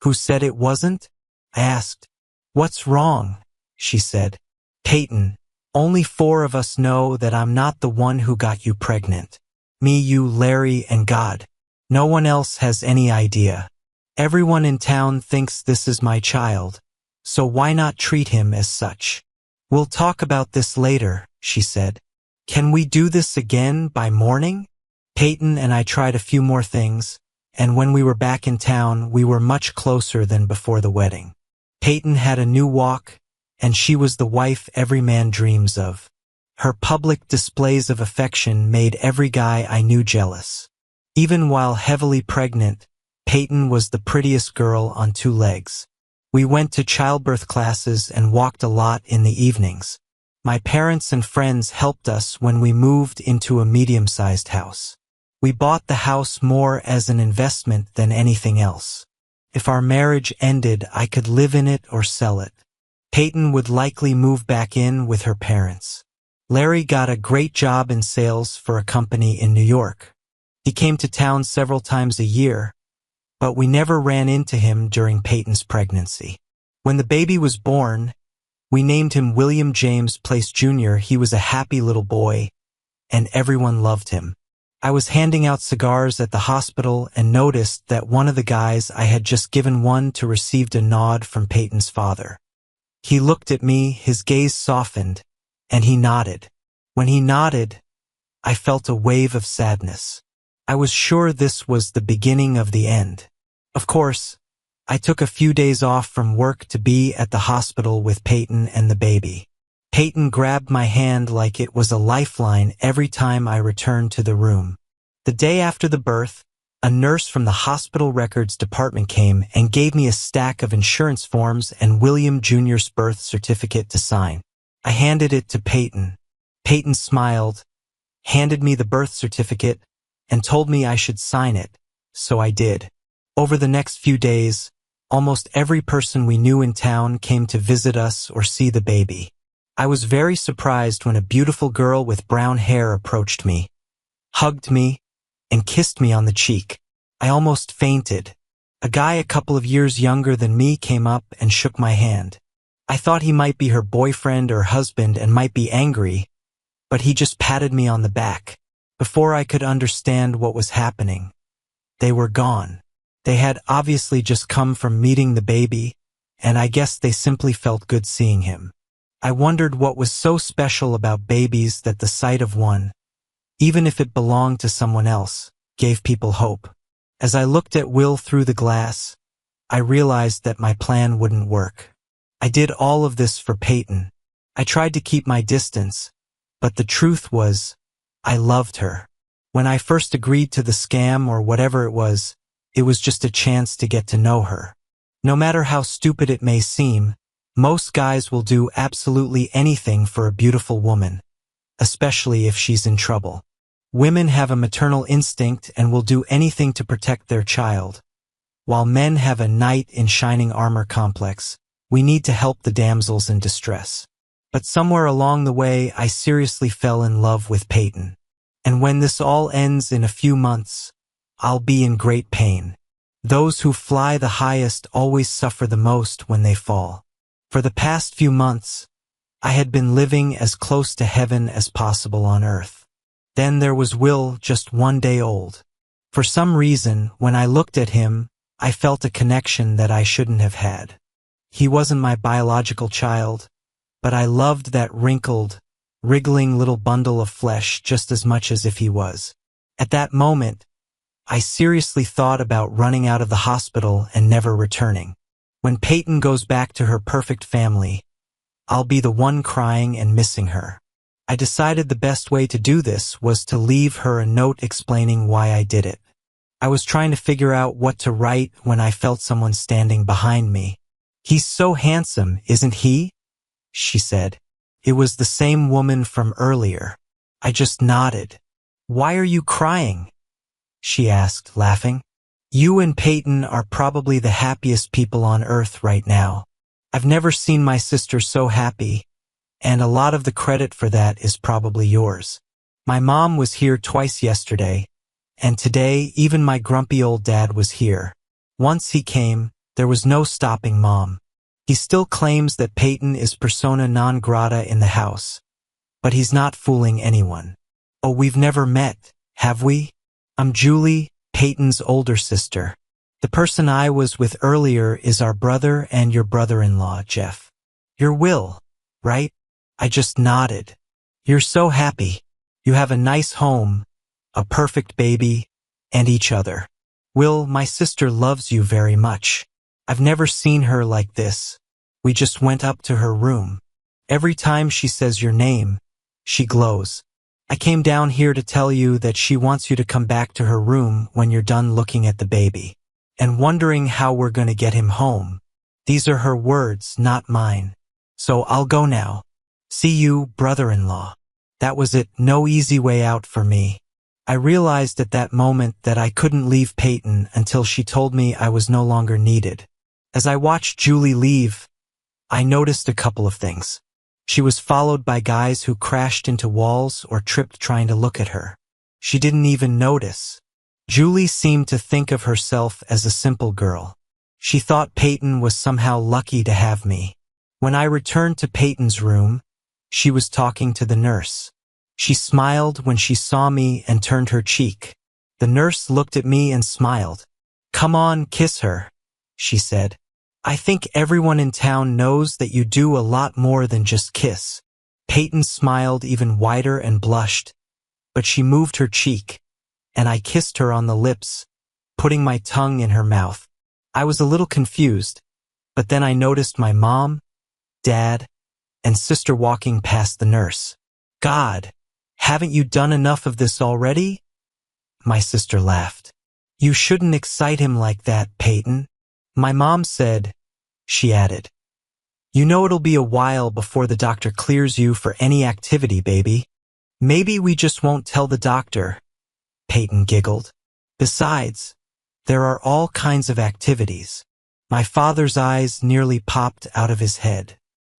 who said it wasn't?" I asked. "What's wrong?" she said. "Peyton, only 4 of us know that I'm not the one who got you pregnant. Me, you, Larry, and God. No one else has any idea. Everyone in town thinks this is my child, so why not treat him as such? We'll talk about this later," she said. "Can we do this again by morning?" Peyton and I tried a few more things, and when we were back in town, we were much closer than before the wedding. Peyton had a new walk, and she was the wife every man dreams of. Her public displays of affection made every guy I knew jealous. Even while heavily pregnant, Peyton was the prettiest girl on 2 legs. We went to childbirth classes and walked a lot in the evenings. My parents and friends helped us when we moved into a medium-sized house. We bought the house more as an investment than anything else. If our marriage ended, I could live in it or sell it. Peyton would likely move back in with her parents. Larry got a great job in sales for a company in New York. He came to town several times a year, but we never ran into him during Peyton's pregnancy. When the baby was born, we named him William James Place Jr. He was a happy little boy, and everyone loved him. I was handing out cigars at the hospital and noticed that one of the guys I had just given one to received a nod from Peyton's father. He looked at me, his gaze softened, and he nodded. When he nodded, I felt a wave of sadness. I was sure this was the beginning of the end. Of course, I took a few days off from work to be at the hospital with Peyton and the baby. Peyton grabbed my hand like it was a lifeline every time I returned to the room. The day after the birth, a nurse from the hospital records department came and gave me a stack of insurance forms and William Jr.'s birth certificate to sign. I handed it to Peyton. Peyton smiled, handed me the birth certificate, and told me I should sign it, so I did. Over the next few days, almost every person we knew in town came to visit us or see the baby. I was very surprised when a beautiful girl with brown hair approached me, hugged me, and kissed me on the cheek. I almost fainted. A guy a couple of years younger than me came up and shook my hand. I thought he might be her boyfriend or husband and might be angry, but he just patted me on the back. Before I could understand what was happening, they were gone. They had obviously just come from meeting the baby, and I guess they simply felt good seeing him. I wondered what was so special about babies that the sight of one, even if it belonged to someone else, gave people hope. As I looked at Will through the glass, I realized that my plan wouldn't work. I did all of this for Peyton. I tried to keep my distance, but the truth was, I loved her. When I first agreed to the scam or whatever it was just a chance to get to know her. No matter how stupid it may seem, most guys will do absolutely anything for a beautiful woman, especially if she's in trouble. Women have a maternal instinct and will do anything to protect their child. While men have a knight in shining armor complex, we need to help the damsels in distress. But somewhere along the way, I seriously fell in love with Peyton. And when this all ends in a few months, I'll be in great pain. Those who fly the highest always suffer the most when they fall. For the past few months, I had been living as close to heaven as possible on earth. Then there was Will, just 1 day old. For some reason, when I looked at him, I felt a connection that I shouldn't have had. He wasn't my biological child, but I loved that wrinkled, wriggling little bundle of flesh just as much as if he was. At that moment, I seriously thought about running out of the hospital and never returning. When Peyton goes back to her perfect family, I'll be the one crying and missing her. I decided the best way to do this was to leave her a note explaining why I did it. I was trying to figure out what to write when I felt someone standing behind me. "He's so handsome, isn't he?" she said. It was the same woman from earlier. I just nodded. "Why are you crying?" she asked, laughing. "You and Peyton are probably the happiest people on earth right now. I've never seen my sister so happy, and a lot of the credit for that is probably yours. My mom was here twice yesterday, and today even my grumpy old dad was here. Once he came, there was no stopping Mom. He still claims that Peyton is persona non grata in the house, but he's not fooling anyone. Oh, we've never met, have we? I'm Julie, Peyton's older sister. The person I was with earlier is our brother and your brother-in-law, Jeff. You're Will, right?" I just nodded. "You're so happy. You have a nice home, a perfect baby, and each other. Will, my sister loves you very much. I've never seen her like this. We just went up to her room. Every time she says your name, she glows. I came down here to tell you that she wants you to come back to her room when you're done looking at the baby, and wondering how we're going to get him home. These are her words, not mine. So I'll go now. See you, brother-in-law." That was it, no easy way out for me. I realized at that moment that I couldn't leave Peyton until she told me I was no longer needed. As I watched Julie leave, I noticed a couple of things. She was followed by guys who crashed into walls or tripped trying to look at her. She didn't even notice. Julie seemed to think of herself as a simple girl. She thought Peyton was somehow lucky to have me. When I returned to Peyton's room, she was talking to the nurse. She smiled when she saw me and turned her cheek. The nurse looked at me and smiled. "Come on, kiss her," she said. "I think everyone in town knows that you do a lot more than just kiss." Peyton smiled even wider and blushed, but she moved her cheek, and I kissed her on the lips, putting my tongue in her mouth. I was a little confused, but then I noticed my mom, dad, and sister walking past the nurse. "God, haven't you done enough of this already?" My sister laughed. "You shouldn't excite him like that, Peyton." My mom said, she added, "You know it'll be a while before the doctor clears you for any activity, baby." Maybe we just won't tell the doctor, Peyton giggled. Besides, there are all kinds of activities. My father's eyes nearly popped out of his head.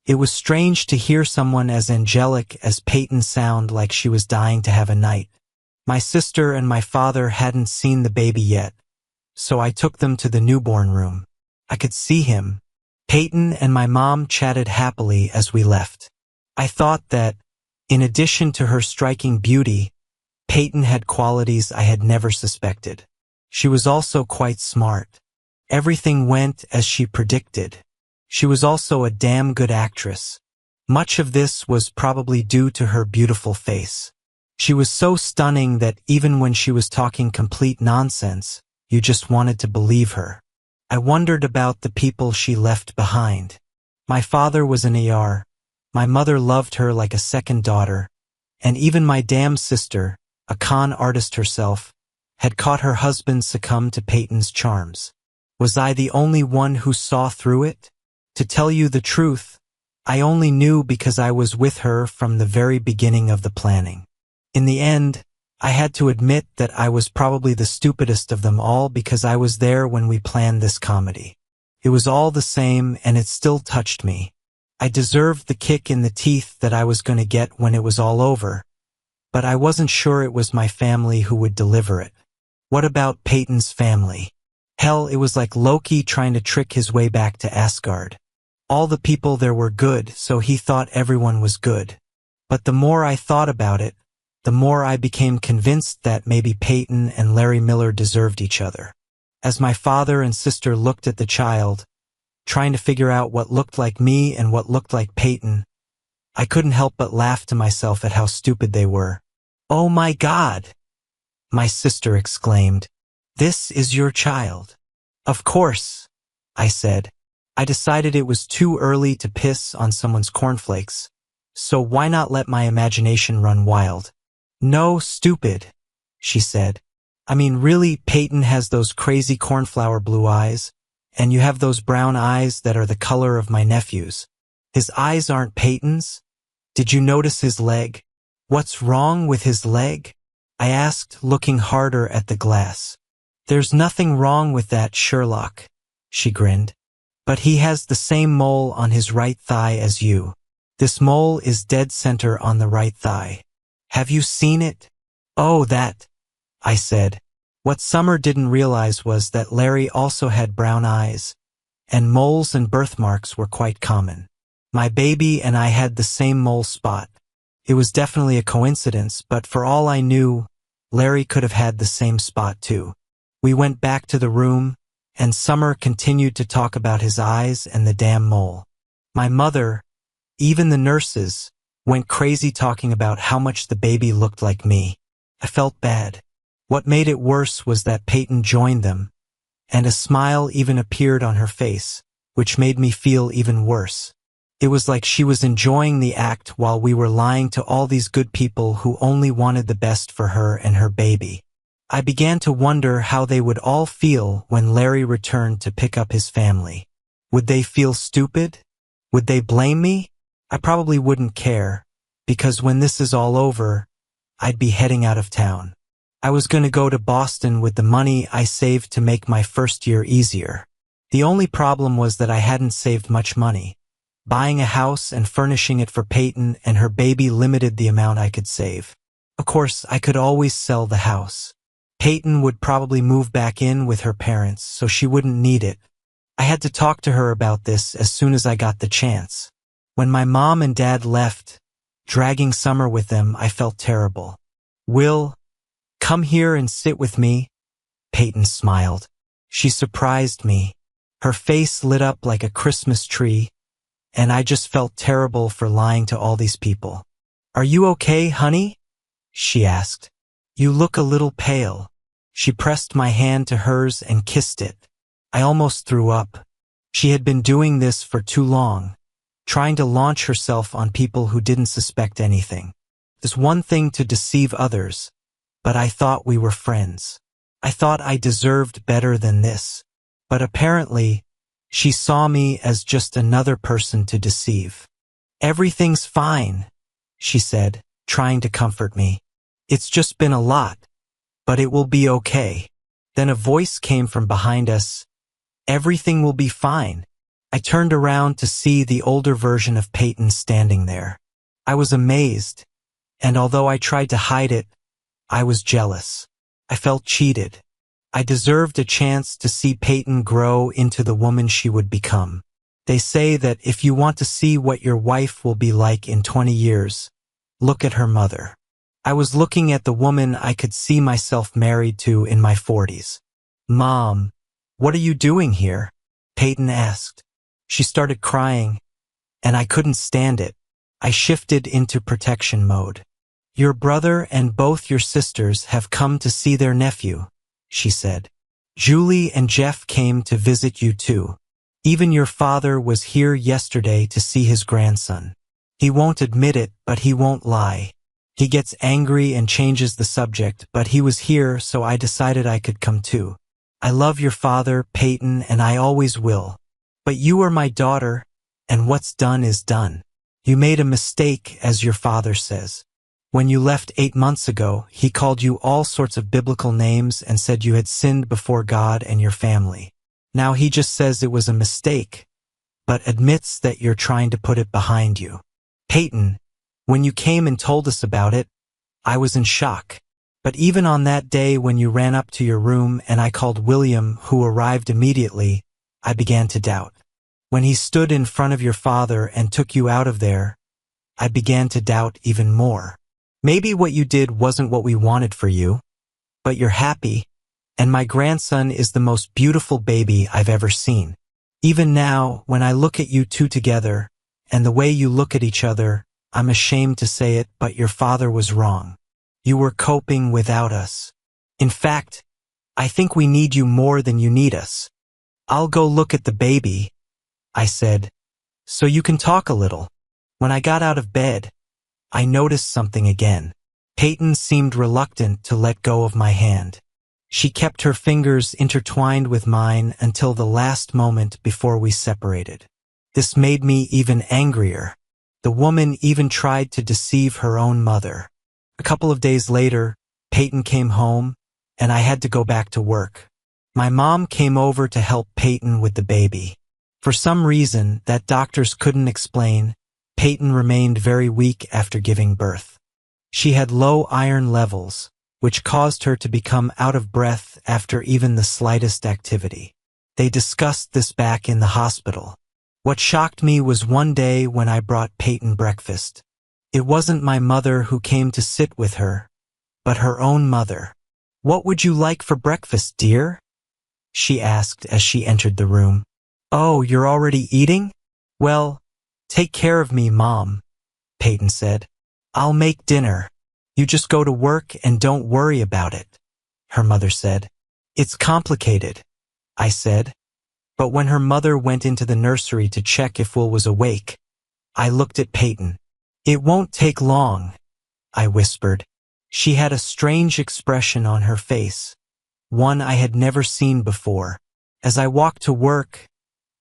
It was strange to hear someone as angelic as Peyton sound like she was dying to have a night. My sister and my father hadn't seen the baby yet, so I took them to the newborn room. I could see him. Peyton and my mom chatted happily as we left. I thought that, in addition to her striking beauty, Peyton had qualities I had never suspected. She was also quite smart. Everything went as she predicted. She was also a damn good actress. Much of this was probably due to her beautiful face. She was so stunning that even when she was talking complete nonsense, you just wanted to believe her. I wondered about the people she left behind. My father was an AR. My mother loved her like a second daughter, and even my damn sister, a con artist herself, had caught her husband succumb to Peyton's charms. Was I the only one who saw through it? To tell you the truth, I only knew because I was with her from the very beginning of the planning. In the end, I had to admit that I was probably the stupidest of them all because I was there when we planned this comedy. It was all the same and it still touched me. I deserved the kick in the teeth that I was going to get when it was all over, but I wasn't sure it was my family who would deliver it. What about Peyton's family? Hell, it was like Loki trying to trick his way back to Asgard. All the people there were good, so he thought everyone was good. But the more I thought about it, the more I became convinced that maybe Peyton and Larry Miller deserved each other. As my father and sister looked at the child, trying to figure out what looked like me and what looked like Peyton, I couldn't help but laugh to myself at how stupid they were. "Oh my God!" my sister exclaimed. "This is your child." "Of course," I said. I decided it was too early to piss on someone's cornflakes, so why not let my imagination run wild? "No, stupid," she said. "I mean, really, Peyton has those crazy cornflower blue eyes, and you have those brown eyes that are the color of my nephew's. His eyes aren't Peyton's? Did you notice his leg? What's wrong with his leg?" I asked, looking harder at the glass. "There's nothing wrong with that, Sherlock," she grinned. "But he has the same mole on his right thigh as you. This mole is dead center on the right thigh. Have you seen it?" "Oh, that," I said. What Summer didn't realize was that Larry also had brown eyes, and moles and birthmarks were quite common. My baby and I had the same mole spot. It was definitely a coincidence, but for all I knew, Larry could have had the same spot too. We went back to the room, and Summer continued to talk about his eyes and the damn mole. My mother, even the nurses, went crazy talking about how much the baby looked like me. I felt bad. What made it worse was that Peyton joined them, and a smile even appeared on her face, which made me feel even worse. It was like she was enjoying the act while we were lying to all these good people who only wanted the best for her and her baby. I began to wonder how they would all feel when Larry returned to pick up his family. Would they feel stupid? Would they blame me? I probably wouldn't care, because when this is all over, I'd be heading out of town. I was going to go to Boston with the money I saved to make my first year easier. The only problem was that I hadn't saved much money. Buying a house and furnishing it for Peyton and her baby limited the amount I could save. Of course, I could always sell the house. Peyton would probably move back in with her parents, so she wouldn't need it. I had to talk to her about this as soon as I got the chance. When my mom and dad left, dragging Summer with them, I felt terrible. "Will, come here and sit with me," Peyton smiled. She surprised me. Her face lit up like a Christmas tree, and I just felt terrible for lying to all these people. "Are you okay, honey?" she asked. "You look a little pale." She pressed my hand to hers and kissed it. I almost threw up. She had been doing this for too long, trying to launch herself on people who didn't suspect anything. It's one thing to deceive others, but I thought we were friends. I thought I deserved better than this. But apparently, she saw me as just another person to deceive. "Everything's fine," she said. trying to comfort me. It's just been a lot, but it will be okay. Then a voice came from behind us. Everything will be fine. I turned around to see the older version of Peyton standing there. I was amazed, and although I tried to hide it, I was jealous. I felt cheated. I deserved a chance to see Peyton grow into the woman she would become. They say that if you want to see what your wife will be like in 20 years, look at her mother. I was looking at the woman I could see myself married to in my 40s. Mom, what are you doing here? Peyton asked. She started crying, and I couldn't stand it. I shifted into protection mode. Your brother and both your sisters have come to see their nephew, she said. Julie and Jeff came to visit you too. Even your father was here yesterday to see his grandson. He won't admit it, but he won't lie. He gets angry and changes the subject, but he was here, so I decided I could come too. I love your father, Peyton, and I always will. But you are my daughter, and what's done is done. You made a mistake, as your father says. When you left 8 months ago, he called you all sorts of biblical names and said you had sinned before God and your family. Now he just says it was a mistake, but admits that you're trying to put it behind you. Peyton, when you came and told us about it, I was in shock. But even on that day when you ran up to your room and I called William, who arrived immediately, I began to doubt. When he stood in front of your father and took you out of there, I began to doubt even more. Maybe what you did wasn't what we wanted for you, but you're happy, and my grandson is the most beautiful baby I've ever seen. Even now, when I look at you two together, and the way you look at each other, I'm ashamed to say it, but your father was wrong. You were coping without us. In fact, I think we need you more than you need us. I'll go look at the baby, I said, so you can talk a little. When I got out of bed, I noticed something again. Peyton seemed reluctant to let go of my hand. She kept her fingers intertwined with mine until the last moment before we separated. This made me even angrier. The woman even tried to deceive her own mother. A couple of days later, Peyton came home, and I had to go back to work. My mom came over to help Peyton with the baby. For some reason that doctors couldn't explain, Peyton remained very weak after giving birth. She had low iron levels, which caused her to become out of breath after even the slightest activity. They discussed this back in the hospital. What shocked me was one day when I brought Peyton breakfast. It wasn't my mother who came to sit with her, but her own mother. "What would you like for breakfast, dear?" she asked as she entered the room. "Oh, you're already eating? Well, take care of me, Mom," Peyton said. "I'll make dinner. You just go to work and don't worry about it," her mother said. "It's complicated," I said. But when her mother went into the nursery to check if Will was awake, I looked at Peyton. "It won't take long," I whispered. She had a strange expression on her face, one I had never seen before. As I walked to work,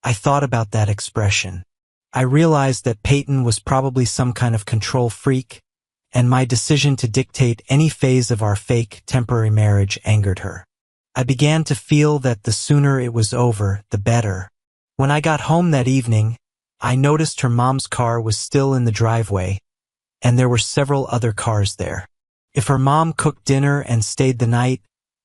I thought about that expression. I realized that Peyton was probably some kind of control freak, and my decision to dictate any phase of our fake, temporary marriage angered her. I began to feel that the sooner it was over, the better. When I got home that evening, I noticed her mom's car was still in the driveway, and there were several other cars there. If her mom cooked dinner and stayed the night,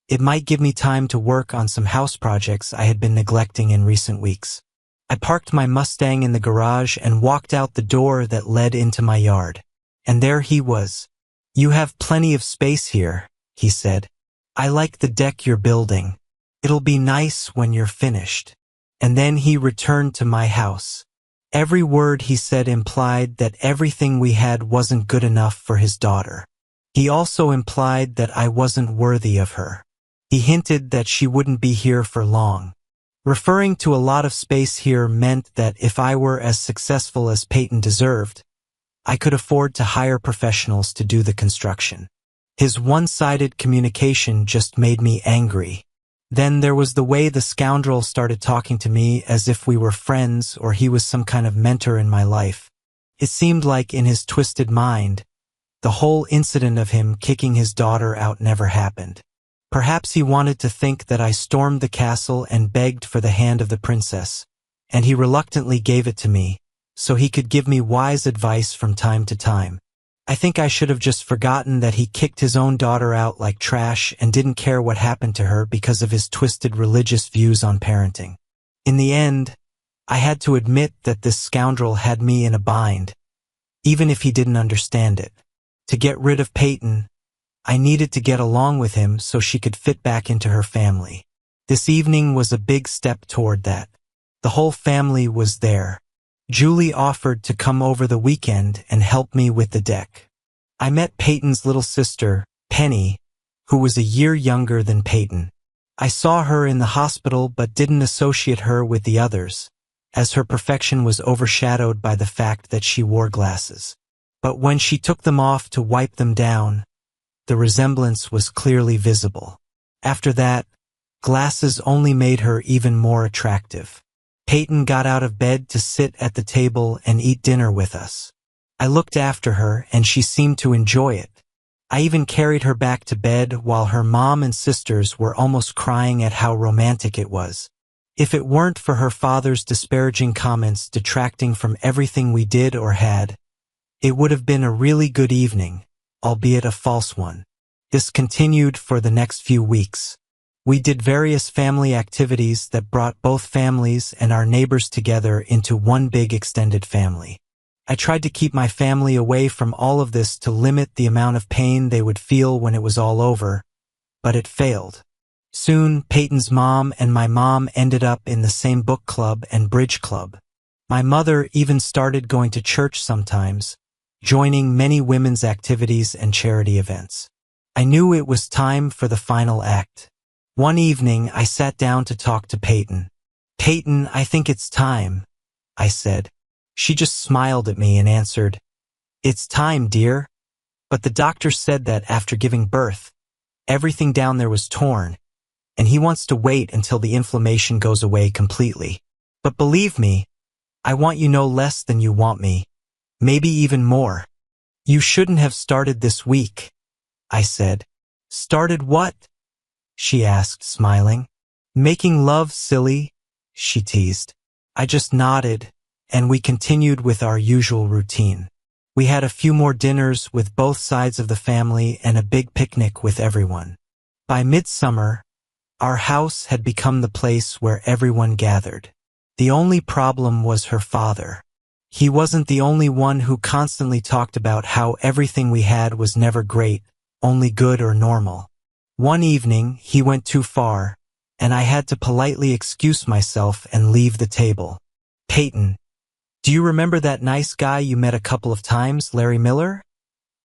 it might give me time to work on some house projects I had been neglecting in recent weeks. I parked my Mustang in the garage and walked out the door that led into my yard. And there he was. "You have plenty of space here," he said. "I like the deck you're building. It'll be nice when you're finished." And then he returned to my house. Every word he said implied that everything we had wasn't good enough for his daughter. He also implied that I wasn't worthy of her. He hinted that she wouldn't be here for long. Referring to a lot of space here meant that if I were as successful as Peyton deserved, I could afford to hire professionals to do the construction. His one-sided communication just made me angry. Then there was the way the scoundrel started talking to me as if we were friends or he was some kind of mentor in my life. It seemed like in his twisted mind, The whole incident of him kicking his daughter out never happened. Perhaps he wanted to think that I stormed the castle and begged for the hand of the princess, and he reluctantly gave it to me, so he could give me wise advice from time to time. I think I should have just forgotten that he kicked his own daughter out like trash and didn't care what happened to her because of his twisted religious views on parenting. In the end, I had to admit that this scoundrel had me in a bind, even if he didn't understand it. To get rid of Peyton, I needed to get along with him so she could fit back into her family. This evening was a big step toward that. The whole family was there. Julie offered to come over the weekend and help me with the deck. I met Peyton's little sister, Penny, who was a year younger than Peyton. I saw her in the hospital but didn't associate her with the others, as her perfection was overshadowed by the fact that she wore glasses. But when she took them off to wipe them down, the resemblance was clearly visible. After that, glasses only made her even more attractive. Peyton got out of bed to sit at the table and eat dinner with us. I looked after her and she seemed to enjoy it. I even carried her back to bed while her mom and sisters were almost crying at how romantic it was. If it weren't for her father's disparaging comments detracting from everything we did or had, it would have been a really good evening, albeit a false one. This continued for the next few weeks. We did various family activities that brought both families and our neighbors together into one big extended family. I tried to keep my family away from all of this to limit the amount of pain they would feel when it was all over, but it failed. Soon, Peyton's mom and my mom ended up in the same book club and bridge club. My mother even started going to church sometimes, joining many women's activities and charity events. I knew it was time for the final act. One evening, I sat down to talk to Peyton. "Peyton, I think it's time," I said. She just smiled at me and answered, "It's time, dear. But the doctor said that after giving birth, everything down there was torn, and he wants to wait until the inflammation goes away completely. But believe me, I want you no less than you want me. Maybe even more. You shouldn't have started this week," I said. "Started what?" she asked, smiling. "Making love, silly," she teased. I just nodded, and we continued with our usual routine. We had a few more dinners with both sides of the family and a big picnic with everyone. By midsummer, our house had become the place where everyone gathered. The only problem was her father. He wasn't the only one who constantly talked about how everything we had was never great, only good or normal. One evening, he went too far, and I had to politely excuse myself and leave the table. "Peyton, do you remember that nice guy you met a couple of times, Larry Miller?"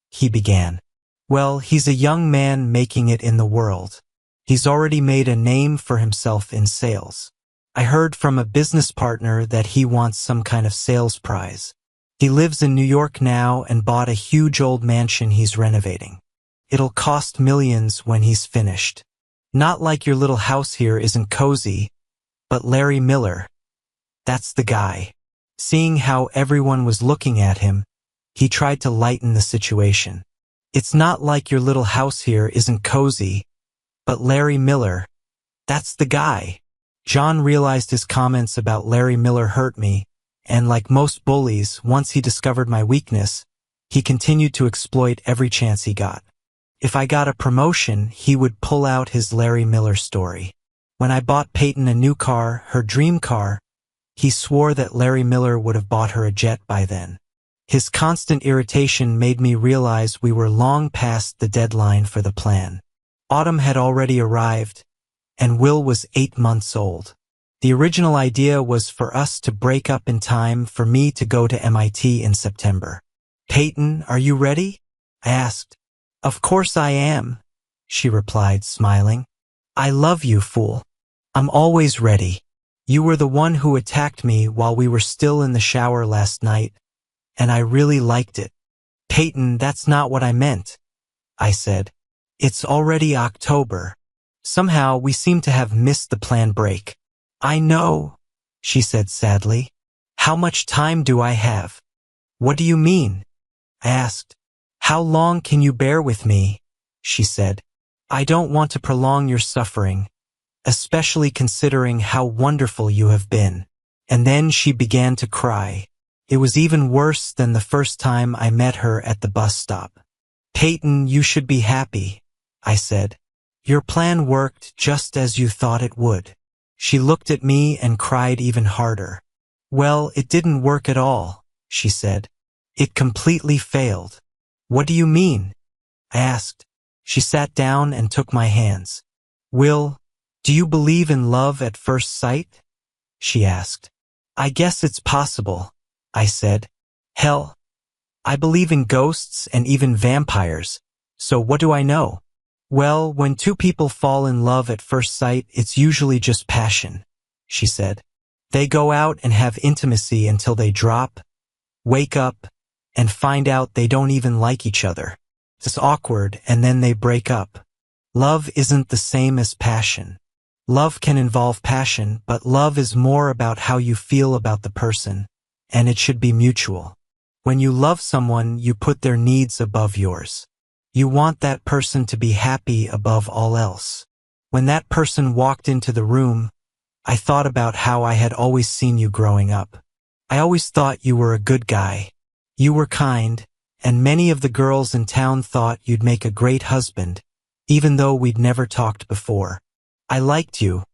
he began. "Well, he's a young man making it in the world. He's already made a name for himself in sales. I heard from a business partner that he wants some kind of sales prize. He lives in New York now and bought a huge old mansion he's renovating. It'll cost millions when he's finished. Not like your little house here isn't cozy, but Larry Miller, that's the guy." Seeing how everyone was looking at him, he tried to lighten the situation. "It's not like your little house here isn't cozy, but Larry Miller, that's the guy." John realized his comments about Larry Miller hurt me, and like most bullies, once he discovered my weakness, he continued to exploit every chance he got. If I got a promotion, he would pull out his Larry Miller story. When I bought Peyton a new car, her dream car, he swore that Larry Miller would have bought her a jet by then. His constant irritation made me realize we were long past the deadline for the plan. Autumn had already arrived, and Will was 8 months old. The original idea was for us to break up in time for me to go to MIT in September. "Peyton, are you ready?" I asked. "Of course I am," she replied, smiling. "I love you, fool. I'm always ready. You were the one who attacked me while we were still in the shower last night, and I really liked it." "Peyton, that's not what I meant," I said. "It's already October. Somehow we seem to have missed the planned break." "I know," she said sadly. "How much time do I have?" "What do you mean?" I asked. How long can you bear with me? She said. I don't want to prolong your suffering, especially considering how wonderful you have been. And then she began to cry. It was even worse than the first time I met her at the bus stop. Peyton, you should be happy, I said. Your plan worked just as you thought it would. She looked at me and cried even harder. Well, it didn't work at all, she said. It completely failed. What do you mean? I asked. She sat down and took my hands. Will, do you believe in love at first sight? She asked. I guess it's possible, I said. Hell, I believe in ghosts and even vampires, so what do I know? Well, when two people fall in love at first sight, it's usually just passion, she said. They go out and have intimacy until they drop, wake up, and find out they don't even like each other. It's awkward, and then they break up. Love isn't the same as passion. Love can involve passion, but love is more about how you feel about the person, and it should be mutual. When you love someone, you put their needs above yours. You want that person to be happy above all else. When that person walked into the room, I thought about how I had always seen you growing up. I always thought you were a good guy. You were kind, and many of the girls in town thought you'd make a great husband, even though we'd never talked before. I liked you,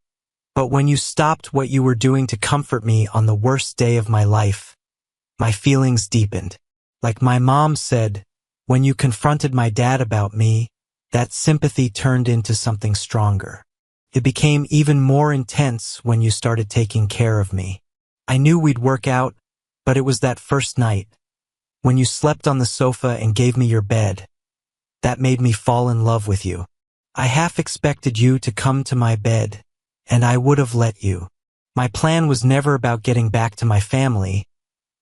but when you stopped what you were doing to comfort me on the worst day of my life, my feelings deepened. Like my mom said, when you confronted my dad about me, that sympathy turned into something stronger. It became even more intense when you started taking care of me. I knew we'd work out, but it was that first night, when you slept on the sofa and gave me your bed, that made me fall in love with you. I half expected you to come to my bed, and I would have let you. My plan was never about getting back to my family,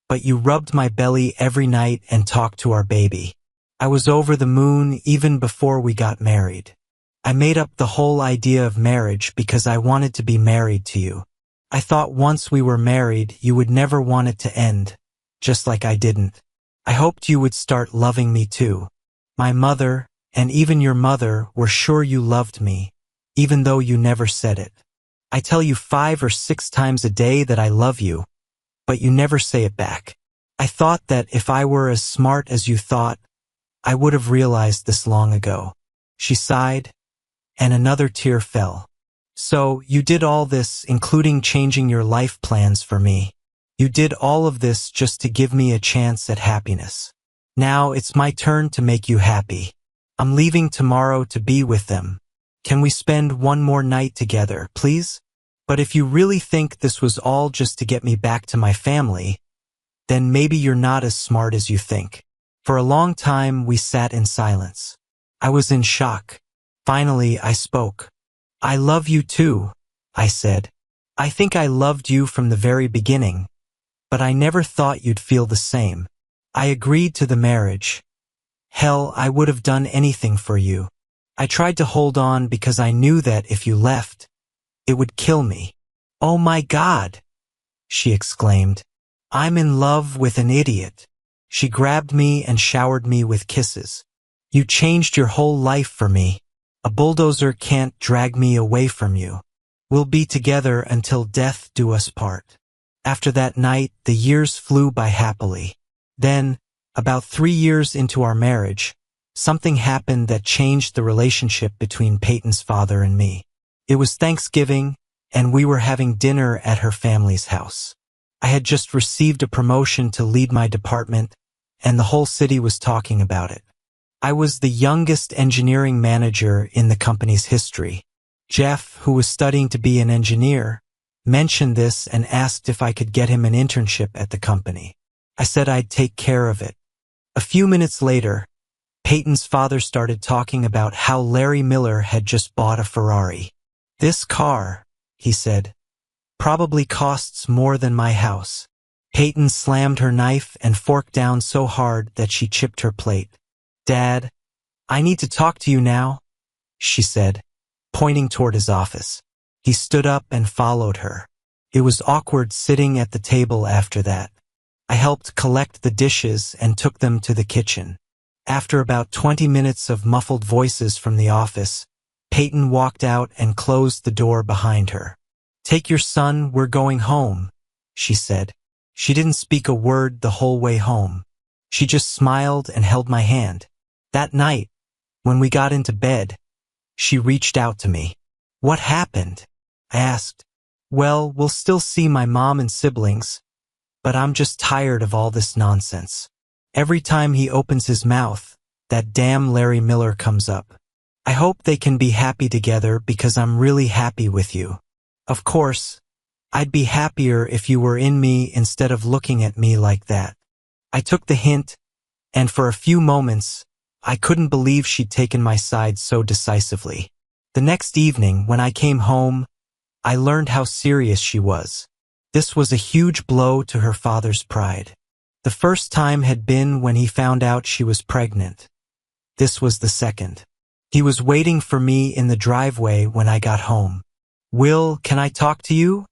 but you rubbed my belly every night and talked to our baby. I was over the moon even before we got married. I made up the whole idea of marriage because I wanted to be married to you. I thought once we were married, you would never want it to end, just like I didn't. I hoped you would start loving me too. My mother, and even your mother, were sure you loved me, even though you never said it. I tell you 5 or 6 times a day that I love you, but you never say it back. I thought that if I were as smart as you thought, I would have realized this long ago. She sighed, and another tear fell. So, you did all this, including changing your life plans for me. You did all of this just to give me a chance at happiness. Now it's my turn to make you happy. I'm leaving tomorrow to be with them. Can we spend one more night together, please? But if you really think this was all just to get me back to my family, then maybe you're not as smart as you think. For a long time, we sat in silence. I was in shock. Finally, I spoke. I love you too, I said. I think I loved you from the very beginning, but I never thought you'd feel the same. I agreed to the marriage. Hell, I would have done anything for you. I tried to hold on because I knew that if you left, it would kill me. Oh my God, she exclaimed. I'm in love with an idiot. She grabbed me and showered me with kisses. You changed your whole life for me. A bulldozer can't drag me away from you. We'll be together until death do us part. After that night, the years flew by happily. Then, about 3 years into our marriage, something happened that changed the relationship between Peyton's father and me. It was Thanksgiving, and we were having dinner at her family's house. I had just received a promotion to lead my department, and the whole city was talking about it. I was the youngest engineering manager in the company's history. Jeff, who was studying to be an engineer, mentioned this and asked if I could get him an internship at the company. I said I'd take care of it. A few minutes later, Peyton's father started talking about how Larry Miller had just bought a Ferrari. This car, he said, probably costs more than my house. Peyton slammed her knife and fork down so hard that she chipped her plate. Dad, I need to talk to you now, she said, pointing toward his office. He stood up and followed her. It was awkward sitting at the table after that. I helped collect the dishes and took them to the kitchen. After about 20 minutes of muffled voices from the office, Peyton walked out and closed the door behind her. "Take your son, we're going home," she said. She didn't speak a word the whole way home. She just smiled and held my hand. That night, when we got into bed, she reached out to me. "What happened?" I asked. "Well, we'll still see my mom and siblings, but I'm just tired of all this nonsense. Every time he opens his mouth, that damn Larry Miller comes up. I hope they can be happy together because I'm really happy with you. Of course, I'd be happier if you were in me instead of looking at me like that." I took the hint, and for a few moments, I couldn't believe she'd taken my side so decisively. The next evening, when I came home, I learned how serious she was. This was a huge blow to her father's pride. The first time had been when he found out she was pregnant. This was the second. He was waiting for me in the driveway when I got home. "Will, can I talk to you?"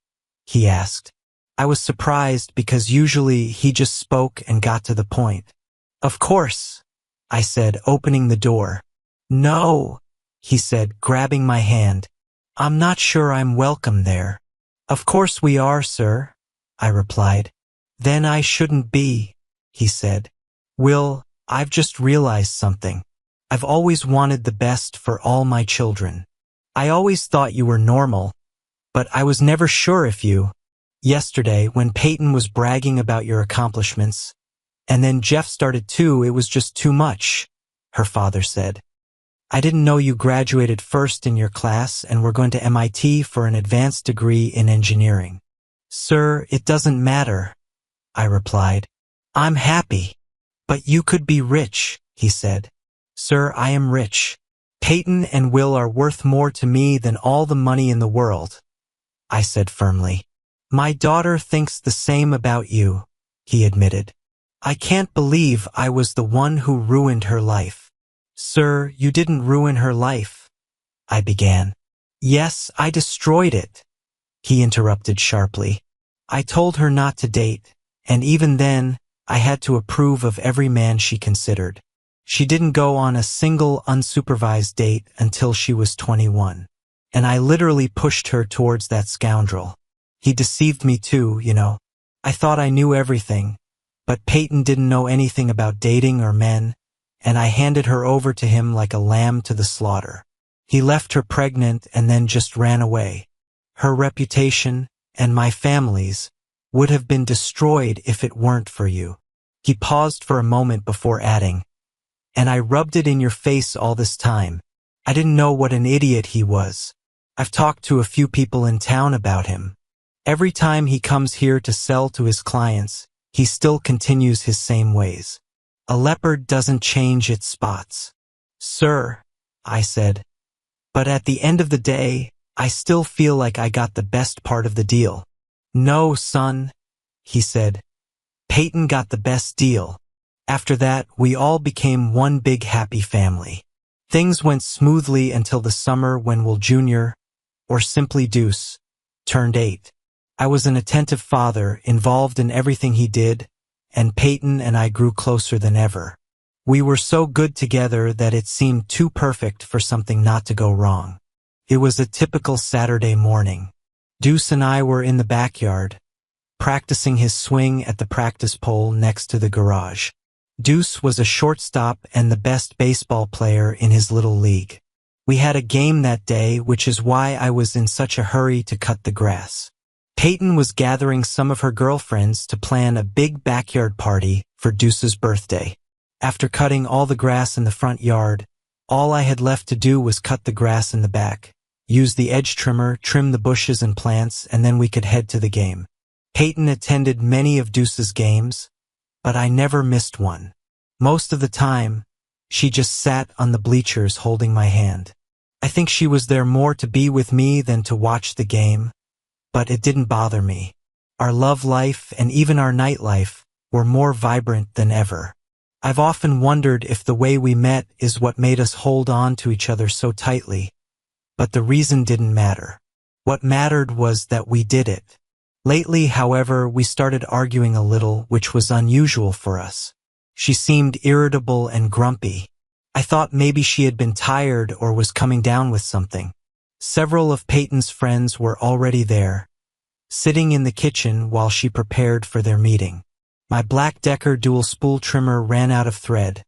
he asked. I was surprised because usually he just spoke and got to the point. "Of course," I said, opening the door. "No," he said, grabbing my hand. "I'm not sure I'm welcome there." "Of course we are, sir," I replied. "Then I shouldn't be," he said. "Will, I've just realized something. I've always wanted the best for all my children. I always thought you were normal, but I was never sure if you—" Yesterday, when Peyton was bragging about your accomplishments, and then Jeff started too, it was just too much, her father said. "I didn't know you graduated first in your class and were going to MIT for an advanced degree in engineering." "Sir, it doesn't matter," I replied. "I'm happy." "But you could be rich," he said. "Sir, I am rich. Peyton and Will are worth more to me than all the money in the world," I said firmly. "My daughter thinks the same about you," he admitted. "I can't believe I was the one who ruined her life." "Sir, you didn't ruin her life," I began. "Yes, I destroyed it," he interrupted sharply. "I told her not to date, and even then, I had to approve of every man she considered. She didn't go on a single unsupervised date until she was 21. And I literally pushed her towards that scoundrel. He deceived me too, you know. I thought I knew everything, but Peyton didn't know anything about dating or men, and I handed her over to him like a lamb to the slaughter. He left her pregnant and then just ran away. Her reputation, and my family's, would have been destroyed if it weren't for you." He paused for a moment before adding, "And I rubbed it in your face all this time. I didn't know what an idiot he was. I've talked to a few people in town about him. Every time he comes here to sell to his clients, he still continues his same ways. A leopard doesn't change its spots." "Sir," I said, "but at the end of the day, I still feel like I got the best part of the deal." "No, son," he said. "Peyton got the best deal." After that, we all became one big happy family. Things went smoothly until the summer when Will Jr., or simply Deuce, turned 8. I was an attentive father, involved in everything he did, and Peyton and I grew closer than ever. We were so good together that it seemed too perfect for something not to go wrong. It was a typical Saturday morning. Deuce and I were in the backyard, practicing his swing at the practice pole next to the garage. Deuce was a shortstop and the best baseball player in his little league. We had a game that day, which is why I was in such a hurry to cut the grass. Peyton was gathering some of her girlfriends to plan a big backyard party for Deuce's birthday. After cutting all the grass in the front yard, all I had left to do was cut the grass in the back, use the edge trimmer, trim the bushes and plants, and then we could head to the game. Peyton attended many of Deuce's games, but I never missed one. Most of the time, she just sat on the bleachers holding my hand. I think she was there more to be with me than to watch the game, but it didn't bother me. Our love life and even our nightlife were more vibrant than ever. I've often wondered if the way we met is what made us hold on to each other so tightly, but the reason didn't matter. What mattered was that we did it. Lately, however, we started arguing a little, which was unusual for us. She seemed irritable and grumpy. I thought maybe she had been tired or was coming down with something. Several of Peyton's friends were already there, sitting in the kitchen while she prepared for their meeting. My black Decker dual spool trimmer ran out of thread,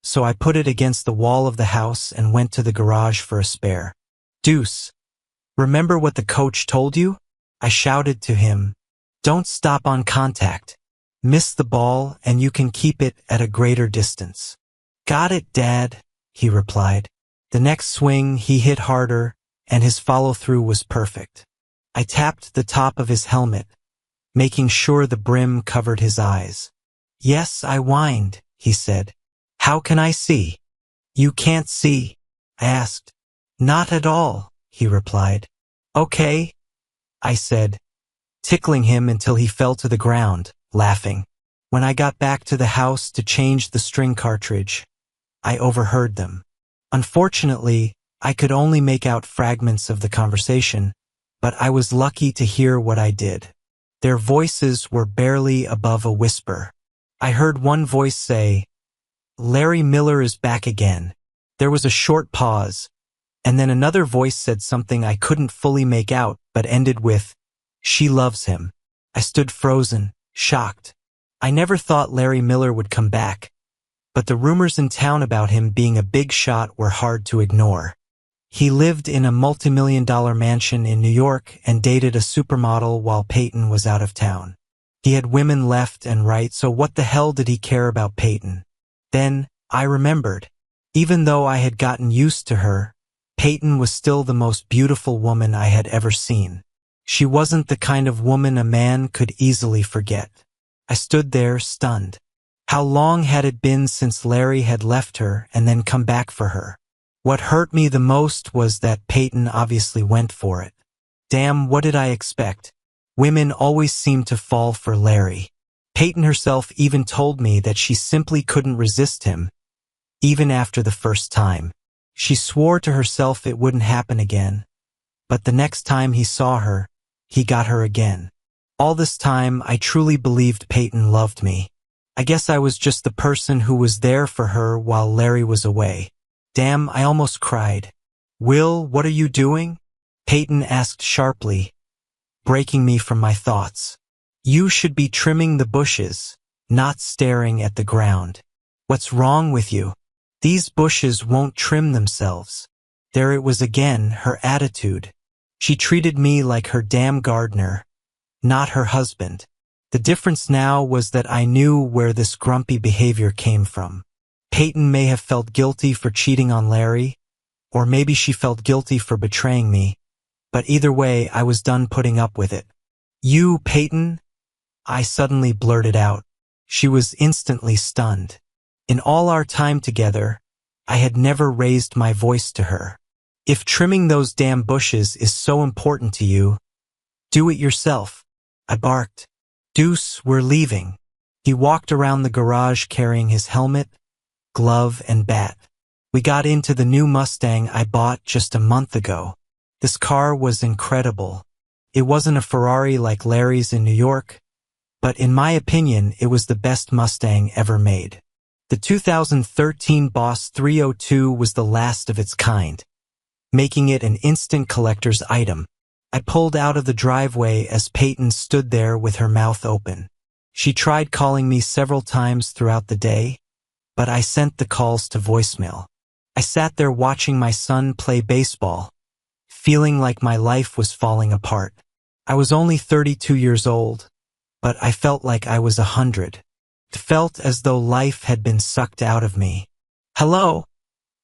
so I put it against the wall of the house and went to the garage for a spare. "Deuce, remember what the coach told you?" I shouted to him. "Don't stop on contact. Miss the ball and you can keep it at a greater distance." "Got it, Dad," he replied. The next swing he hit harder and his follow-through was perfect. I tapped the top of his helmet, making sure the brim covered his eyes. "Yes, I whined," he said. "How can I see?" "You can't see?" I asked. "Not at all," he replied. "Okay," I said, tickling him until he fell to the ground, laughing. When I got back to the house to change the string cartridge, I overheard them. Unfortunately, I could only make out fragments of the conversation, but I was lucky to hear what I did. Their voices were barely above a whisper. I heard one voice say, "Larry Miller is back again." There was a short pause, and then another voice said something I couldn't fully make out, but ended with, "She loves him." I stood frozen, shocked. I never thought Larry Miller would come back, but the rumors in town about him being a big shot were hard to ignore. He lived in a multi-million-dollar mansion in New York and dated a supermodel while Peyton was out of town. He had women left and right, so what the hell did he care about Peyton? Then, I remembered. Even though I had gotten used to her, Peyton was still the most beautiful woman I had ever seen. She wasn't the kind of woman a man could easily forget. I stood there, stunned. How long had it been since Larry had left her and then come back for her? What hurt me the most was that Peyton obviously went for it. Damn, what did I expect? Women always seemed to fall for Larry. Peyton herself even told me that she simply couldn't resist him, even after the first time. She swore to herself it wouldn't happen again, but the next time he saw her, he got her again. All this time, I truly believed Peyton loved me. I guess I was just the person who was there for her while Larry was away. Damn, I almost cried. "Will, what are you doing?" Peyton asked sharply, breaking me from my thoughts. "You should be trimming the bushes, not staring at the ground. What's wrong with you? These bushes won't trim themselves." There it was again, her attitude. She treated me like her damn gardener, not her husband. The difference now was that I knew where this grumpy behavior came from. Peyton may have felt guilty for cheating on Larry, or maybe she felt guilty for betraying me, but either way, I was done putting up with it. "You, Peyton?" I suddenly blurted out. She was instantly stunned. In all our time together, I had never raised my voice to her. "If trimming those damn bushes is so important to you, do it yourself," I barked. "Deuce, we're leaving." He walked around the garage carrying his helmet, glove, and bat. We got into the new Mustang I bought just a month ago. This car was incredible. It wasn't a Ferrari like Larry's in New York, but in my opinion, it was the best Mustang ever made. The 2013 Boss 302 was the last of its kind, making it an instant collector's item. I pulled out of the driveway as Peyton stood there with her mouth open. She tried calling me several times throughout the day, but I sent the calls to voicemail. I sat there watching my son play baseball, feeling like my life was falling apart. I was only 32 years old, but I felt like I was 100. It felt as though life had been sucked out of me. "Hello?"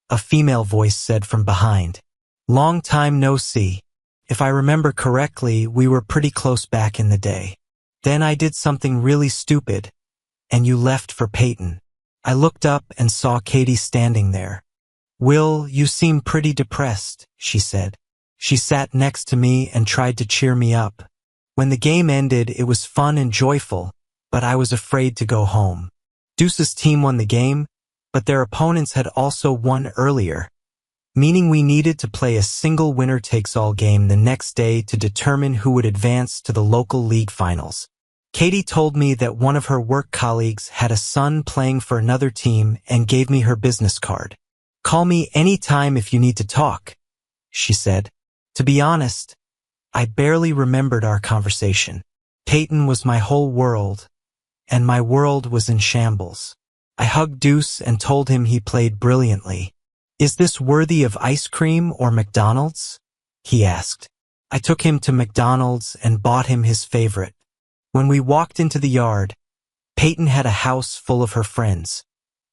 a female voice said from behind. "Long time no see. If I remember correctly, we were pretty close back in the day. Then I did something really stupid, and you left for Peyton." I looked up and saw Katie standing there. "Will, you seem pretty depressed," she said. She sat next to me and tried to cheer me up. When the game ended, it was fun and joyful, but I was afraid to go home. Deuce's team won the game, but their opponents had also won earlier, meaning we needed to play a single winner-takes-all game the next day to determine who would advance to the local league finals. Katie told me that one of her work colleagues had a son playing for another team and gave me her business card. "Call me anytime if you need to talk," she said. To be honest, I barely remembered our conversation. Peyton was my whole world, and my world was in shambles. I hugged Deuce and told him he played brilliantly. "Is this worthy of ice cream or McDonald's?" he asked. I took him to McDonald's and bought him his favorite. When we walked into the yard, Peyton had a house full of her friends,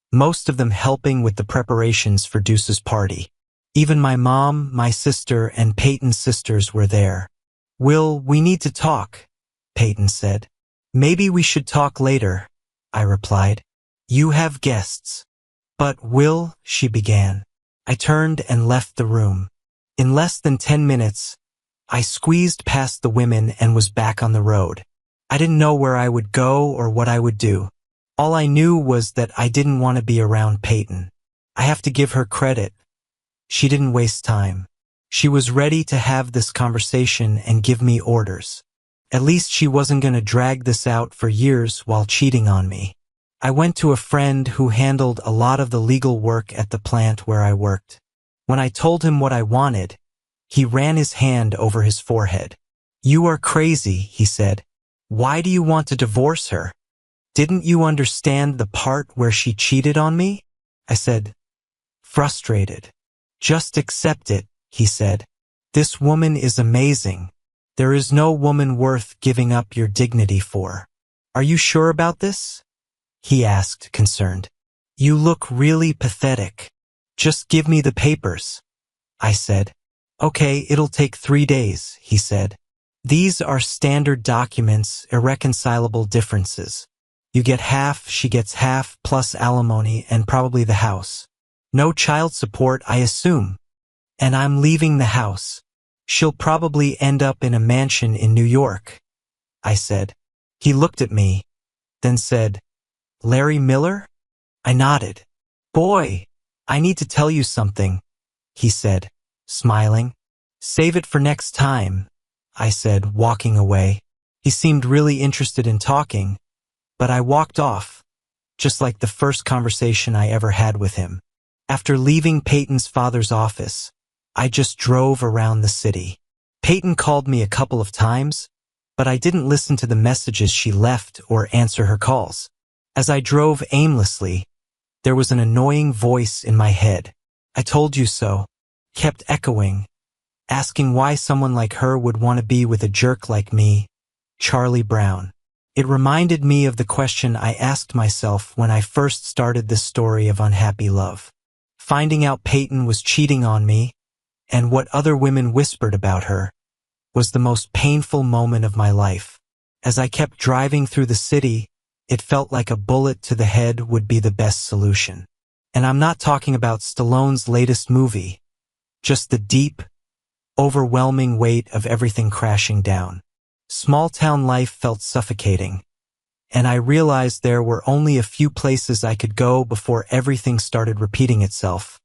most of them helping with the preparations for Deuce's party. Even my mom, my sister, and Peyton's sisters were there. "Will, we need to talk," Peyton said. "Maybe we should talk later," I replied. "You have guests." "But Will," she began. I turned and left the room. In less than 10 minutes, I squeezed past the women and was back on the road. I didn't know where I would go or what I would do. All I knew was that I didn't want to be around Peyton. I have to give her credit. She didn't waste time. She was ready to have this conversation and give me orders. At least she wasn't going to drag this out for years while cheating on me. I went to a friend who handled a lot of the legal work at the plant where I worked. When I told him what I wanted, he ran his hand over his forehead. "You are crazy," he said. "Why do you want to divorce her? Didn't you understand the part where she cheated on me?" I said, frustrated. "Just accept it," he said. "This woman is amazing. There is no woman worth giving up your dignity for." "Are you sure about this?" he asked, concerned. "You look really pathetic." "Just give me the papers," I said. "Okay, it'll take 3 days," he said. "These are standard documents, irreconcilable differences. You get half, she gets half, plus alimony and probably the house. No child support, I assume. And I'm leaving the house. She'll probably end up in a mansion in New York," I said. He looked at me, then said, "Larry Miller?" I nodded. "Boy, I need to tell you something," he said, smiling. "Save it for next time," I said, walking away. He seemed really interested in talking, but I walked off, just like the first conversation I ever had with him. After leaving Peyton's father's office, I just drove around the city. Peyton called me a couple of times, but I didn't listen to the messages she left or answer her calls. As I drove aimlessly, there was an annoying voice in my head. "I told you so," kept echoing, asking why someone like her would want to be with a jerk like me, Charlie Brown. It reminded me of the question I asked myself when I first started this story of unhappy love. Finding out Peyton was cheating on me, and what other women whispered about her, was the most painful moment of my life. As I kept driving through the city, it felt like a bullet to the head would be the best solution. And I'm not talking about Stallone's latest movie, just the deep, overwhelming weight of everything crashing down. Small-town life felt suffocating, and I realized there were only a few places I could go before everything started repeating itself,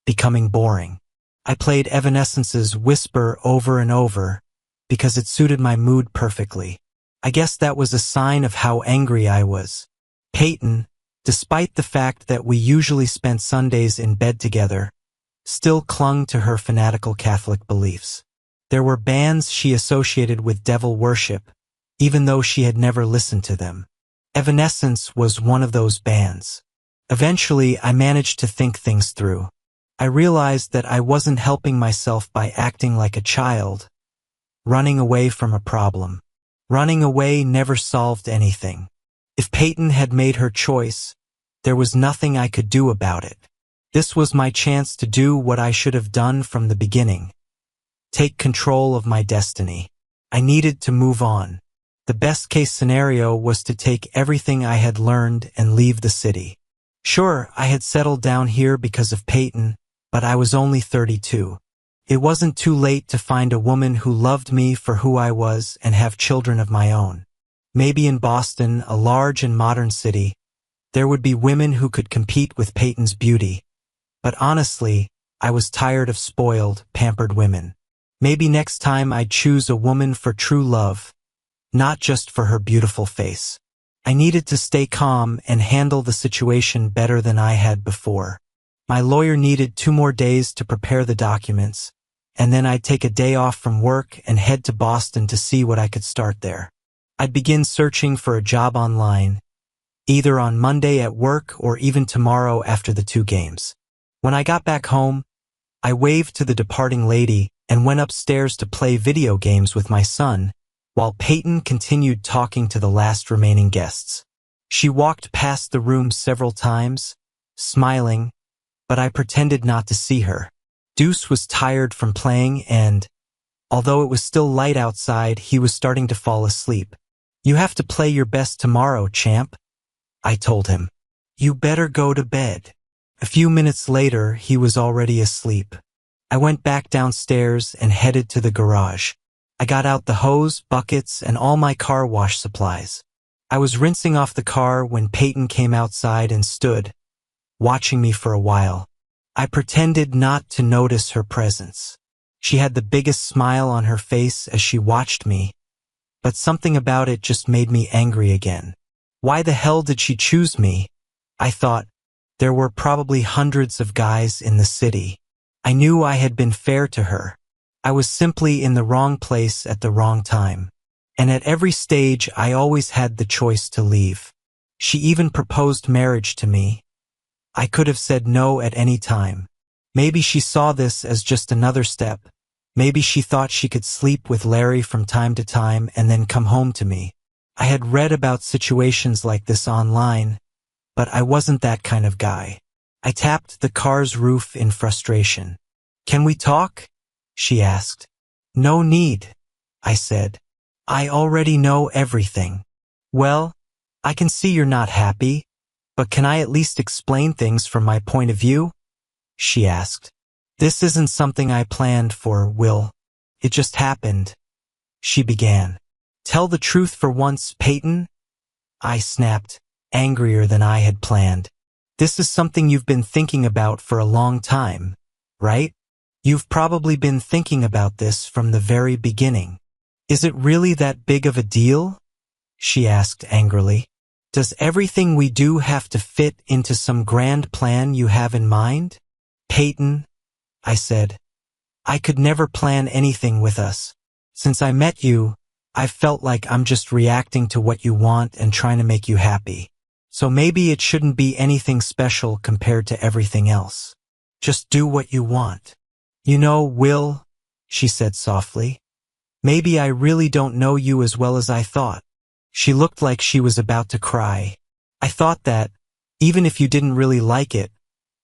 becoming boring. I played Evanescence's Whisper over and over because it suited my mood perfectly. I guess that was a sign of how angry I was. Peyton, despite the fact that we usually spent Sundays in bed together, still clung to her fanatical Catholic beliefs. There were bands she associated with devil worship, even though she had never listened to them. Evanescence was one of those bands. Eventually, I managed to think things through. I realized that I wasn't helping myself by acting like a child, running away from a problem. Running away never solved anything. If Peyton had made her choice, there was nothing I could do about it. This was my chance to do what I should have done from the beginning. Take control of my destiny. I needed to move on. The best-case scenario was to take everything I had learned and leave the city. Sure, I had settled down here because of Peyton, but I was only 32. It wasn't too late to find a woman who loved me for who I was and have children of my own. Maybe in Boston, a large and modern city, there would be women who could compete with Peyton's beauty. But honestly, I was tired of spoiled, pampered women. Maybe next time I'd choose a woman for true love, not just for her beautiful face. I needed to stay calm and handle the situation better than I had before. My lawyer needed 2 more days to prepare the documents, and then I'd take a day off from work and head to Boston to see what I could start there. I'd begin searching for a job online, either on Monday at work or even tomorrow after the 2 games. When I got back home, I waved to the departing lady and went upstairs to play video games with my son, while Peyton continued talking to the last remaining guests. She walked past the room several times, smiling, but I pretended not to see her. Deuce was tired from playing and, although it was still light outside, he was starting to fall asleep. "You have to play your best tomorrow, champ," I told him. "You better go to bed." A few minutes later, he was already asleep. I went back downstairs and headed to the garage. I got out the hose, buckets, and all my car wash supplies. I was rinsing off the car when Peyton came outside and stood, watching me for a while. I pretended not to notice her presence. She had the biggest smile on her face as she watched me, but something about it just made me angry again. Why the hell did she choose me? I thought. There were probably hundreds of guys in the city. I knew I had been fair to her. I was simply in the wrong place at the wrong time. And at every stage, I always had the choice to leave. She even proposed marriage to me. I could have said no at any time. Maybe she saw this as just another step. Maybe she thought she could sleep with Larry from time to time and then come home to me. I had read about situations like this online, but I wasn't that kind of guy. I tapped the car's roof in frustration. "Can we talk?" she asked. "No need," I said. "I already know everything." "Well, I can see you're not happy, but can I at least explain things from my point of view?" she asked. "This isn't something I planned for, Will. It just happened," she began. "Tell the truth for once, Peyton," I snapped, angrier than I had planned. "This is something you've been thinking about for a long time, right? You've probably been thinking about this from the very beginning. Is it really that big of a deal?" she asked angrily. "Does everything we do have to fit into some grand plan you have in mind?" "Peyton," I said, "I could never plan anything with us. Since I met you, I've felt like I'm just reacting to what you want and trying to make you happy. So maybe it shouldn't be anything special compared to everything else. Just do what you want." "You know, Will," she said softly, "maybe I really don't know you as well as I thought." She looked like she was about to cry. I thought that, even if you didn't really like it,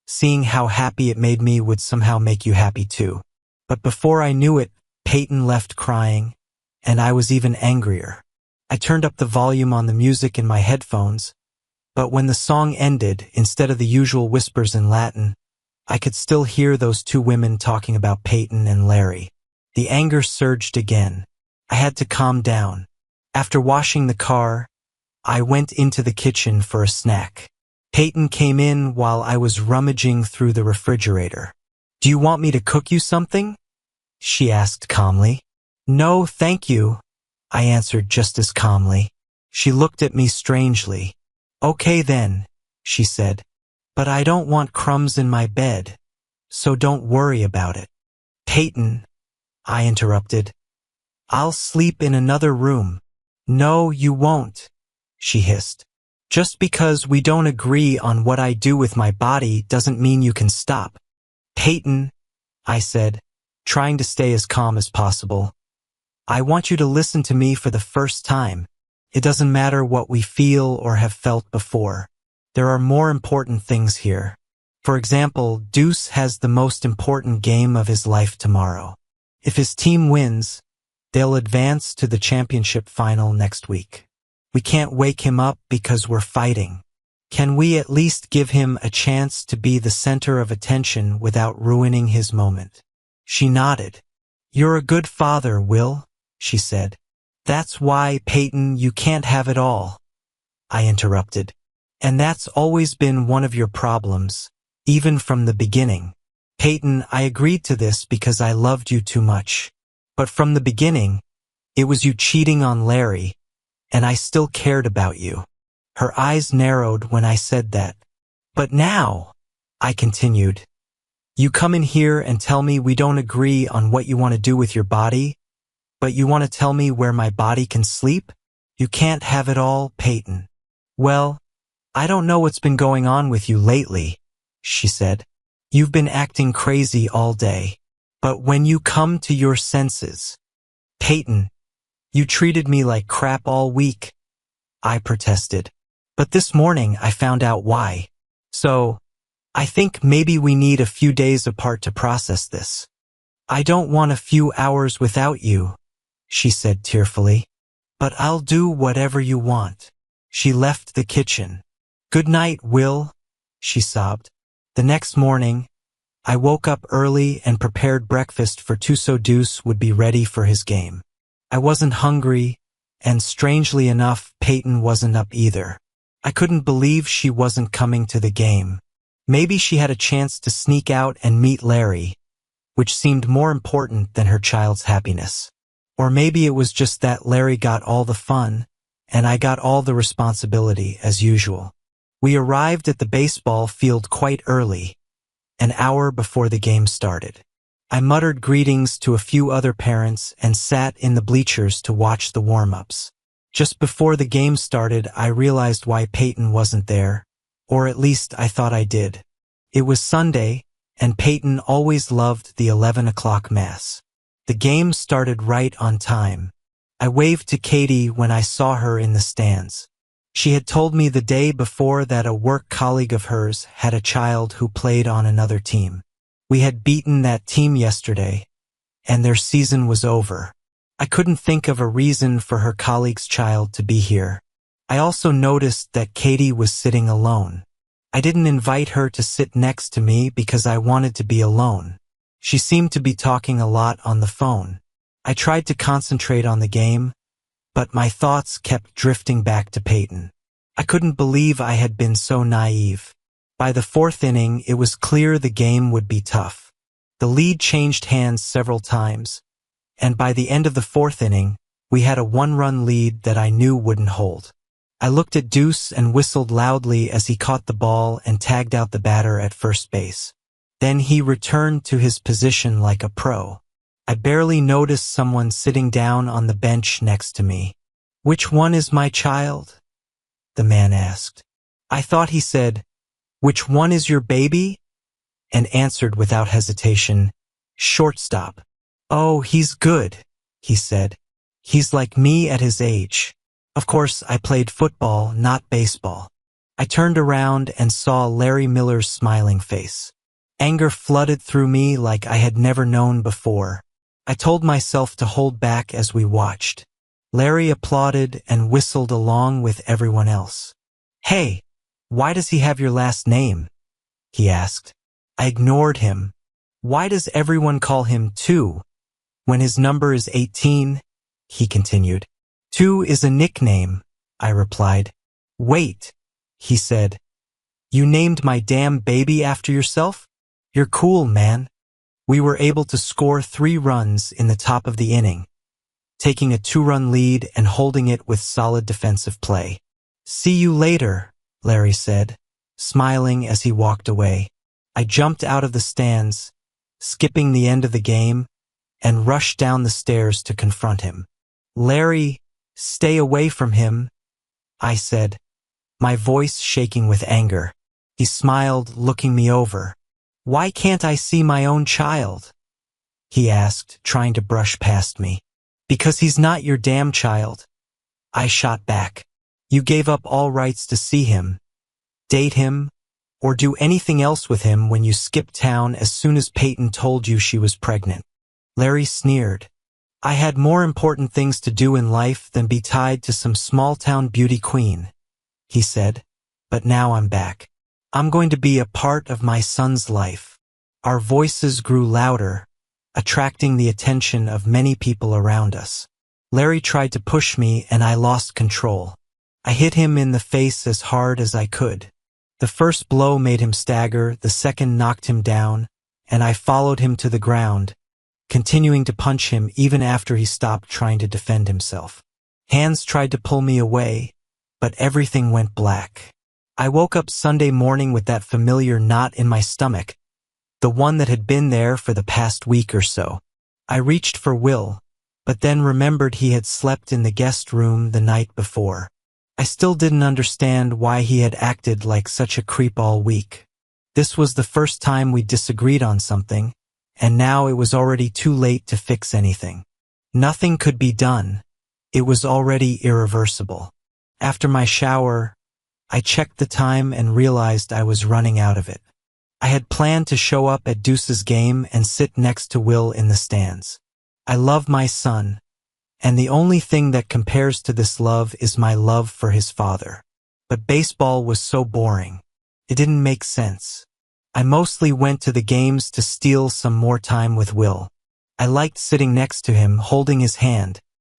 seeing how happy it made me would somehow make you happy too. But before I knew it, Peyton left crying, and I was even angrier. I turned up the volume on the music in my headphones, but when the song ended, instead of the usual whispers in Latin, I could still hear those 2 women talking about Peyton and Larry. The anger surged again. I had to calm down. After washing the car, I went into the kitchen for a snack. Peyton came in while I was rummaging through the refrigerator. "Do you want me to cook you something?" she asked calmly. "No, thank you," I answered just as calmly. She looked at me strangely. "Okay then," she said, "but I don't want crumbs in my bed, so don't worry about it." "Peyton," I interrupted, "I'll sleep in another room." "No, you won't," she hissed. "Just because we don't agree on what I do with my body doesn't mean you can stop." "Peyton," I said, trying to stay as calm as possible, "I want you to listen to me for the first time. It doesn't matter what we feel or have felt before. There are more important things here. For example, Deuce has the most important game of his life tomorrow. If his team wins, they'll advance to the championship final next week. We can't wake him up because we're fighting. Can we at least give him a chance to be the center of attention without ruining his moment?" She nodded. "You're a good father, Will," she said. "That's why, Peyton, you can't have it all," I interrupted. "And that's always been one of your problems, even from the beginning." "Peyton, I agreed to this because I loved you too much. But from the beginning, it was you cheating on Larry, and I still cared about you. Her eyes narrowed when I said that. But now, I continued, you come in here and tell me we don't agree on what you want to do with your body, but you want to tell me where my body can sleep? You can't have it all, Peyton. Well, I don't know what's been going on with you lately, she said. You've been acting crazy all day. But when you come to your senses, Peyton, you treated me like crap all week, I protested. But this morning I found out why. So, I think maybe we need a few days apart to process this. I don't want a few hours without you, she said tearfully. But I'll do whatever you want. She left the kitchen. Good night, Will, she sobbed. The next morning, I woke up early and prepared breakfast for Tuso Deuce would be ready for his game. I wasn't hungry, and strangely enough, Peyton wasn't up either. I couldn't believe she wasn't coming to the game. Maybe she had a chance to sneak out and meet Larry, which seemed more important than her child's happiness. Or maybe it was just that Larry got all the fun, and I got all the responsibility as usual. We arrived at the baseball field quite early, an hour before the game started. I muttered greetings to a few other parents and sat in the bleachers to watch the warm-ups. Just before the game started, I realized why Peyton wasn't there, or at least I thought I did. It was Sunday, and Peyton always loved the 11 o'clock mass. The game started right on time. I waved to Katie when I saw her in the stands. She had told me the day before that a work colleague of hers had a child who played on another team. We had beaten that team yesterday, and their season was over. I couldn't think of a reason for her colleague's child to be here. I also noticed that Katie was sitting alone. I didn't invite her to sit next to me because I wanted to be alone. She seemed to be talking a lot on the phone. I tried to concentrate on the game, but my thoughts kept drifting back to Peyton. I couldn't believe I had been so naive. By the fourth inning, it was clear the game would be tough. The lead changed hands several times, and by the end of the fourth inning, we had a one-run lead that I knew wouldn't hold. I looked at Deuce and whistled loudly as he caught the ball and tagged out the batter at first base. Then he returned to his position like a pro. I barely noticed someone sitting down on the bench next to me. "Which one is my child?" the man asked. I thought he said, "Which one is your baby?" and answered without hesitation, "Shortstop." "Oh, he's good," he said. "He's like me at his age." Of course, I played football, not baseball. I turned around and saw Larry Miller's smiling face. Anger flooded through me like I had never known before. I told myself to hold back as we watched. Larry applauded and whistled along with everyone else. "Hey, why does he have your last name?" he asked. I ignored him. "Why does everyone call him 2? When his number is 18, he continued. "2 is a nickname," I replied. "Wait," he said. "You named my damn baby after yourself? You're cool, man." We were able to score 3 runs in the top of the inning, taking a 2-run lead and holding it with solid defensive play. "See you later," Larry said, smiling as he walked away. I jumped out of the stands, skipping the end of the game, and rushed down the stairs to confront him. "Larry, stay away from him," I said, my voice shaking with anger. He smiled, looking me over. "Why can't I see my own child?" he asked, trying to brush past me. "Because he's not your damn child," I shot back. "You gave up all rights to see him, date him, or do anything else with him when you skipped town as soon as Peyton told you she was pregnant." Larry sneered. "I had more important things to do in life than be tied to some small-town beauty queen," he said, "but now I'm back. I'm going to be a part of my son's life." Our voices grew louder, attracting the attention of many people around us. Larry tried to push me and I lost control. I hit him in the face as hard as I could. The first blow made him stagger, the second knocked him down, and I followed him to the ground, continuing to punch him even after he stopped trying to defend himself. Hands tried to pull me away, but everything went black. I woke up Sunday morning with that familiar knot in my stomach, the one that had been there for the past week or so. I reached for Will, but then remembered he had slept in the guest room the night before. I still didn't understand why he had acted like such a creep all week. This was the first time we disagreed on something, and now it was already too late to fix anything. Nothing could be done. It was already irreversible. After my shower, I checked the time and realized I was running out of it. I had planned to show up at Deuce's game and sit next to Will in the stands. I love my son, and the only thing that compares to this love is my love for his father. But baseball was so boring. It didn't make sense. I mostly went to the games to steal some more time with Will. I liked sitting next to him, holding his hand.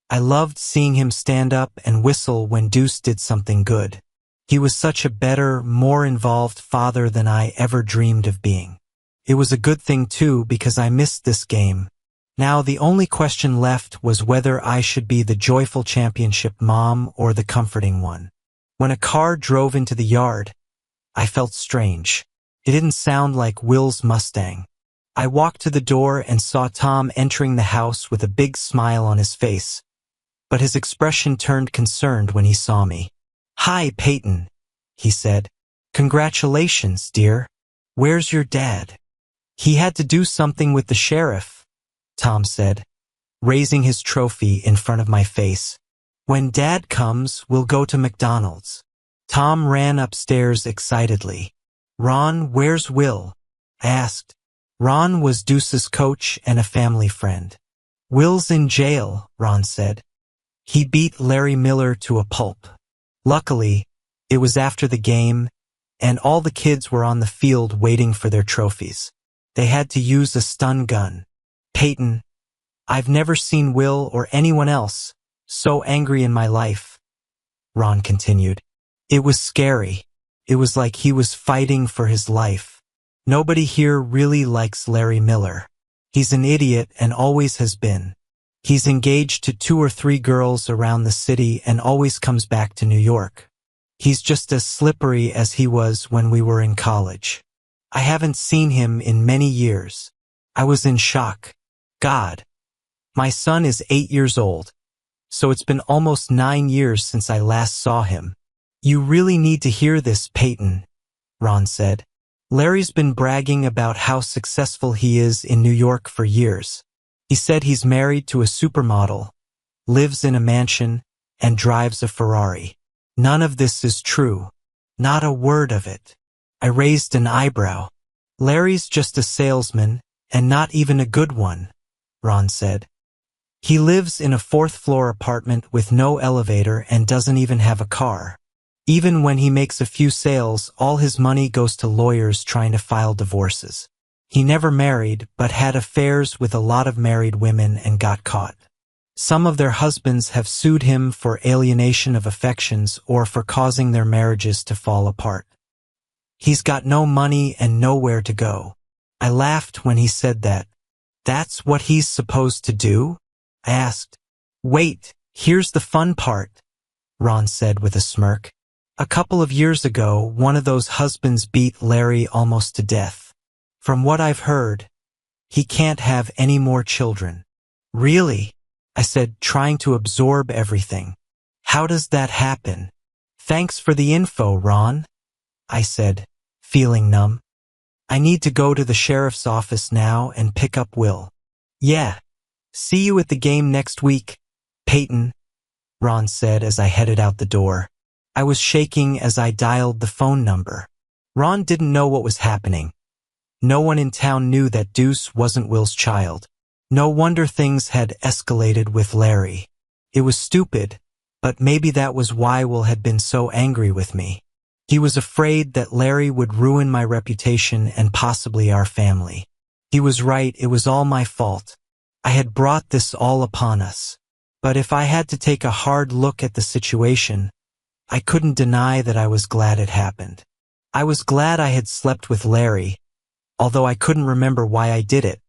I loved seeing him stand up and whistle when Deuce did something good. He was such a better, more involved father than I ever dreamed of being. It was a good thing too, because I missed this game. Now the only question left was whether I should be the joyful championship mom or the comforting one. When a car drove into the yard, I felt strange. It didn't sound like Will's Mustang. I walked to the door and saw Tom entering the house with a big smile on his face, but his expression turned concerned when he saw me. "Hi, Peyton," he said. "Congratulations, dear. Where's your dad?" "He had to do something with the sheriff," Tom said, raising his trophy in front of my face. "When Dad comes, we'll go to McDonald's." Tom ran upstairs excitedly. "Ron, where's Will?" I asked. Ron was Deuce's coach and a family friend. "Will's in jail," Ron said. "He beat Larry Miller to a pulp." Luckily, it was after the game, and all the kids were on the field waiting for their trophies. They had to use a stun gun. "Peyton, I've never seen Will or anyone else so angry in my life," Ron continued. "It was scary. It was like he was fighting for his life. Nobody here really likes Larry Miller. He's an idiot and always has been. He's engaged to 2 or 3 girls around the city and always comes back to New York. He's just as slippery as he was when we were in college. I haven't seen him in many years." I was in shock. God, my son is 8 years old, so it's been almost 9 years since I last saw him. "You really need to hear this, Peyton," Ron said. "Larry's been bragging about how successful he is in New York for years. He said he's married to a supermodel, lives in a mansion, and drives a Ferrari. None of this is true. Not a word of it." I raised an eyebrow. "Larry's just a salesman, and not even a good one," Ron said. "He lives in a 4th-floor apartment with no elevator and doesn't even have a car. Even when he makes a few sales, all his money goes to lawyers trying to file divorces. He never married, but had affairs with a lot of married women and got caught. Some of their husbands have sued him for alienation of affections or for causing their marriages to fall apart. He's got no money and nowhere to go." I laughed when he said that. "That's what he's supposed to do?" I asked. "Wait, here's the fun part," Ron said with a smirk. "A couple of years ago, one of those husbands beat Larry almost to death. From what I've heard, he can't have any more children." "Really?" I said, trying to absorb everything. "How does that happen?" "Thanks for the info, Ron," I said, feeling numb. "I need to go to the sheriff's office now and pick up Will." "Yeah. See you at the game next week, Peyton," Ron said as I headed out the door. I was shaking as I dialed the phone number. Ron didn't know what was happening. No one in town knew that Deuce wasn't Will's child. No wonder things had escalated with Larry. It was stupid, but maybe that was why Will had been so angry with me. He was afraid that Larry would ruin my reputation and possibly our family. He was right, it was all my fault. I had brought this all upon us. But if I had to take a hard look at the situation, I couldn't deny that I was glad it happened. I was glad I had slept with Larry, although I couldn't remember why I did it.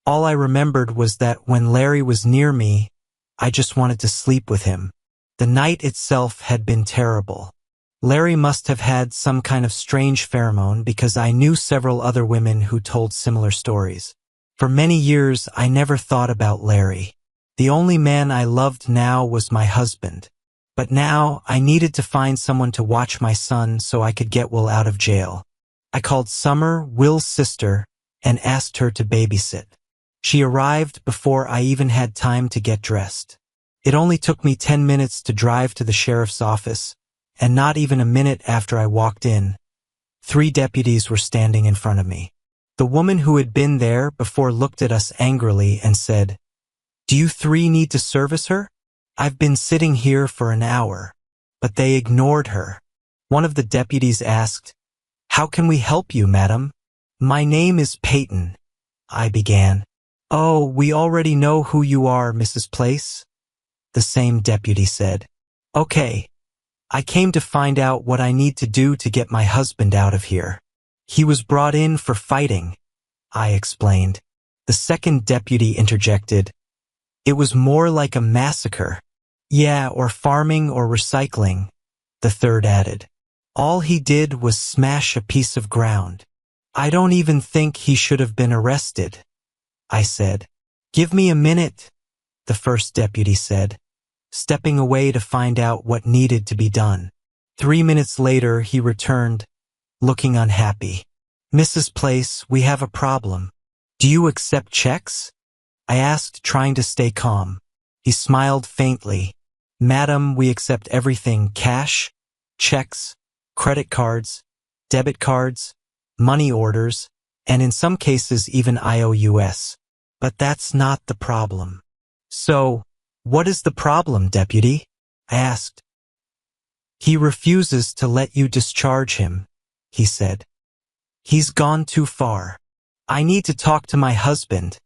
All I remembered was that when Larry was near me, I just wanted to sleep with him. The night itself had been terrible. Larry must have had some kind of strange pheromone because I knew several other women who told similar stories. For many years, I never thought about Larry. The only man I loved now was my husband. But now, I needed to find someone to watch my son so I could get Will out of jail. I called Summer, Will's sister, and asked her to babysit. She arrived before I even had time to get dressed. It only took me 10 minutes to drive to the sheriff's office, and not even a minute after I walked in, 3 deputies were standing in front of me. The woman who had been there before looked at us angrily and said, "Do you 3 need to service her? I've been sitting here for an hour." But they ignored her. One of the deputies asked, "How can we help you, madam?" "My name is Peyton," I began. "Oh, we already know who you are, Mrs. Place," the same deputy said. "Okay. I came to find out what I need to do to get my husband out of here. He was brought in for fighting," I explained. The second deputy interjected, "It was more like a massacre." "Yeah, or farming or recycling," the third added. "All he did was smash a piece of ground. I don't even think he should have been arrested," I said. "Give me a minute," the first deputy said, stepping away to find out what needed to be done. 3 minutes later, he returned, looking unhappy. "Mrs. Place, we have a problem. Do you accept checks?" I asked, trying to stay calm. He smiled faintly. "Madam, we accept everything: cash, checks, credit cards, debit cards, money orders, and in some cases even IOUs. But that's not the problem." "So, what is the problem, deputy?" I asked. "He refuses to let you discharge him," he said. "He's gone too far. I need to talk to my husband,"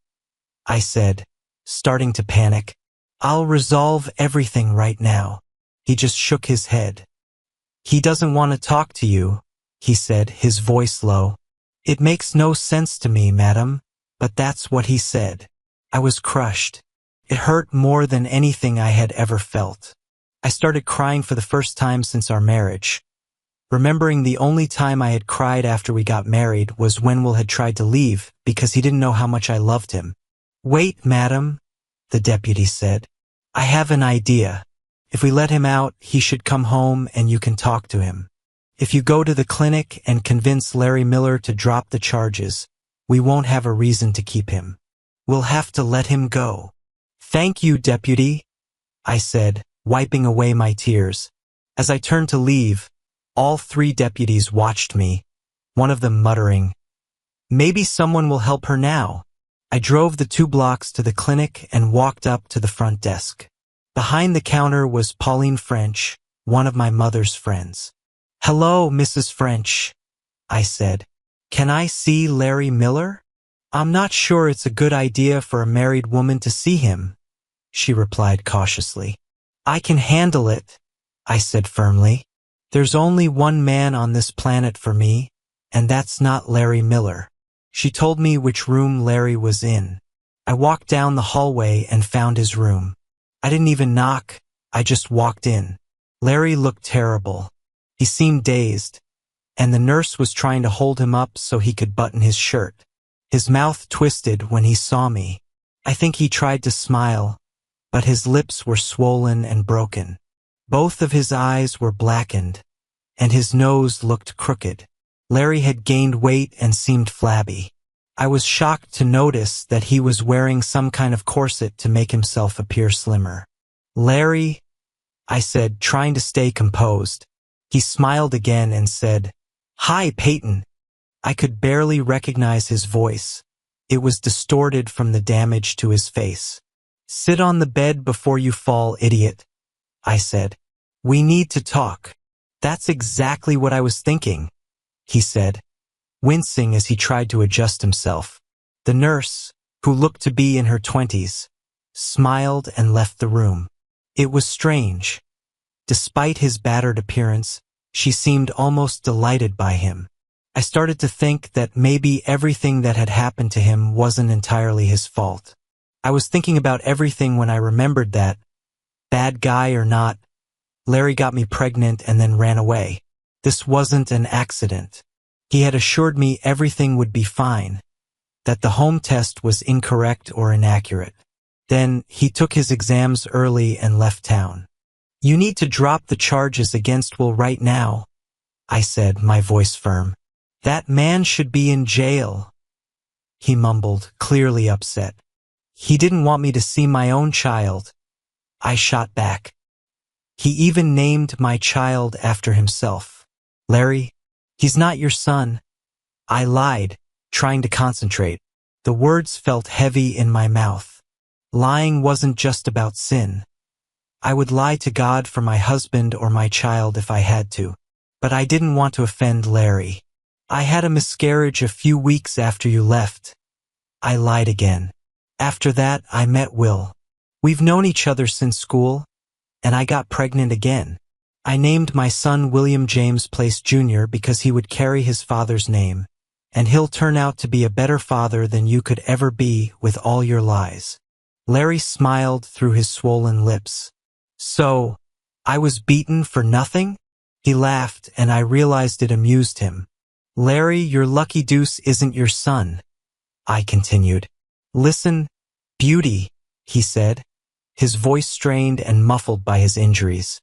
I said, starting to panic. "I'll resolve everything right now." He just shook his head. "He doesn't want to talk to you," he said, his voice low. "It makes no sense to me, madam, but that's what he said." I was crushed. It hurt more than anything I had ever felt. I started crying for the first time since our marriage. Remembering the only time I had cried after we got married was when Will had tried to leave because he didn't know how much I loved him. "Wait, madam," the deputy said. "I have an idea. If we let him out, he should come home and you can talk to him. If you go to the clinic and convince Larry Miller to drop the charges, we won't have a reason to keep him. We'll have to let him go." "Thank you, deputy," I said, wiping away my tears. As I turned to leave, all 3 deputies watched me, one of them muttering, "Maybe someone will help her now." I drove the 2 blocks to the clinic and walked up to the front desk. Behind the counter was Pauline French, one of my mother's friends. "Hello, Mrs. French," I said. "Can I see Larry Miller?" "I'm not sure it's a good idea for a married woman to see him," she replied cautiously. "I can handle it," I said firmly. "There's only one man on this planet for me, and that's not Larry Miller." She told me which room Larry was in. I walked down the hallway and found his room. I didn't even knock, I just walked in. Larry looked terrible. He seemed dazed, and the nurse was trying to hold him up so he could button his shirt. His mouth twisted when he saw me. I think he tried to smile, but his lips were swollen and broken. Both of his eyes were blackened, and his nose looked crooked. Larry had gained weight and seemed flabby. I was shocked to notice that he was wearing some kind of corset to make himself appear slimmer. "Larry," I said, trying to stay composed. He smiled again and said, "Hi, Peyton." I could barely recognize his voice. It was distorted from the damage to his face. "Sit on the bed before you fall, idiot," I said. "We need to talk." "That's exactly what I was thinking," he said, wincing as he tried to adjust himself. The nurse, who looked to be in her 20s, smiled and left the room. It was strange. Despite his battered appearance, she seemed almost delighted by him. I started to think that maybe everything that had happened to him wasn't entirely his fault. I was thinking about everything when I remembered that, bad guy or not, Larry got me pregnant and then ran away. This wasn't an accident. He had assured me everything would be fine, that the home test was incorrect or inaccurate. Then he took his exams early and left town. You need to drop the charges against Will right now, I said, my voice firm. That man should be in jail, he mumbled, clearly upset. He didn't want me to see my own child, I shot back. He even named my child after himself. Larry, he's not your son. I lied, trying to concentrate. The words felt heavy in my mouth. Lying wasn't just about sin. I would lie to God for my husband or my child if I had to. But I didn't want to offend Larry. I had a miscarriage a few weeks after you left. I lied again. After that, I met Will. We've known each other since school, and I got pregnant again. I named my son William James Place Jr. because he would carry his father's name, and he'll turn out to be a better father than you could ever be with all your lies. Larry smiled through his swollen lips. So, I was beaten for nothing? He laughed, and I realized it amused him. Larry, your lucky deuce isn't your son, I continued. Listen, beauty, he said, his voice strained and muffled by his injuries.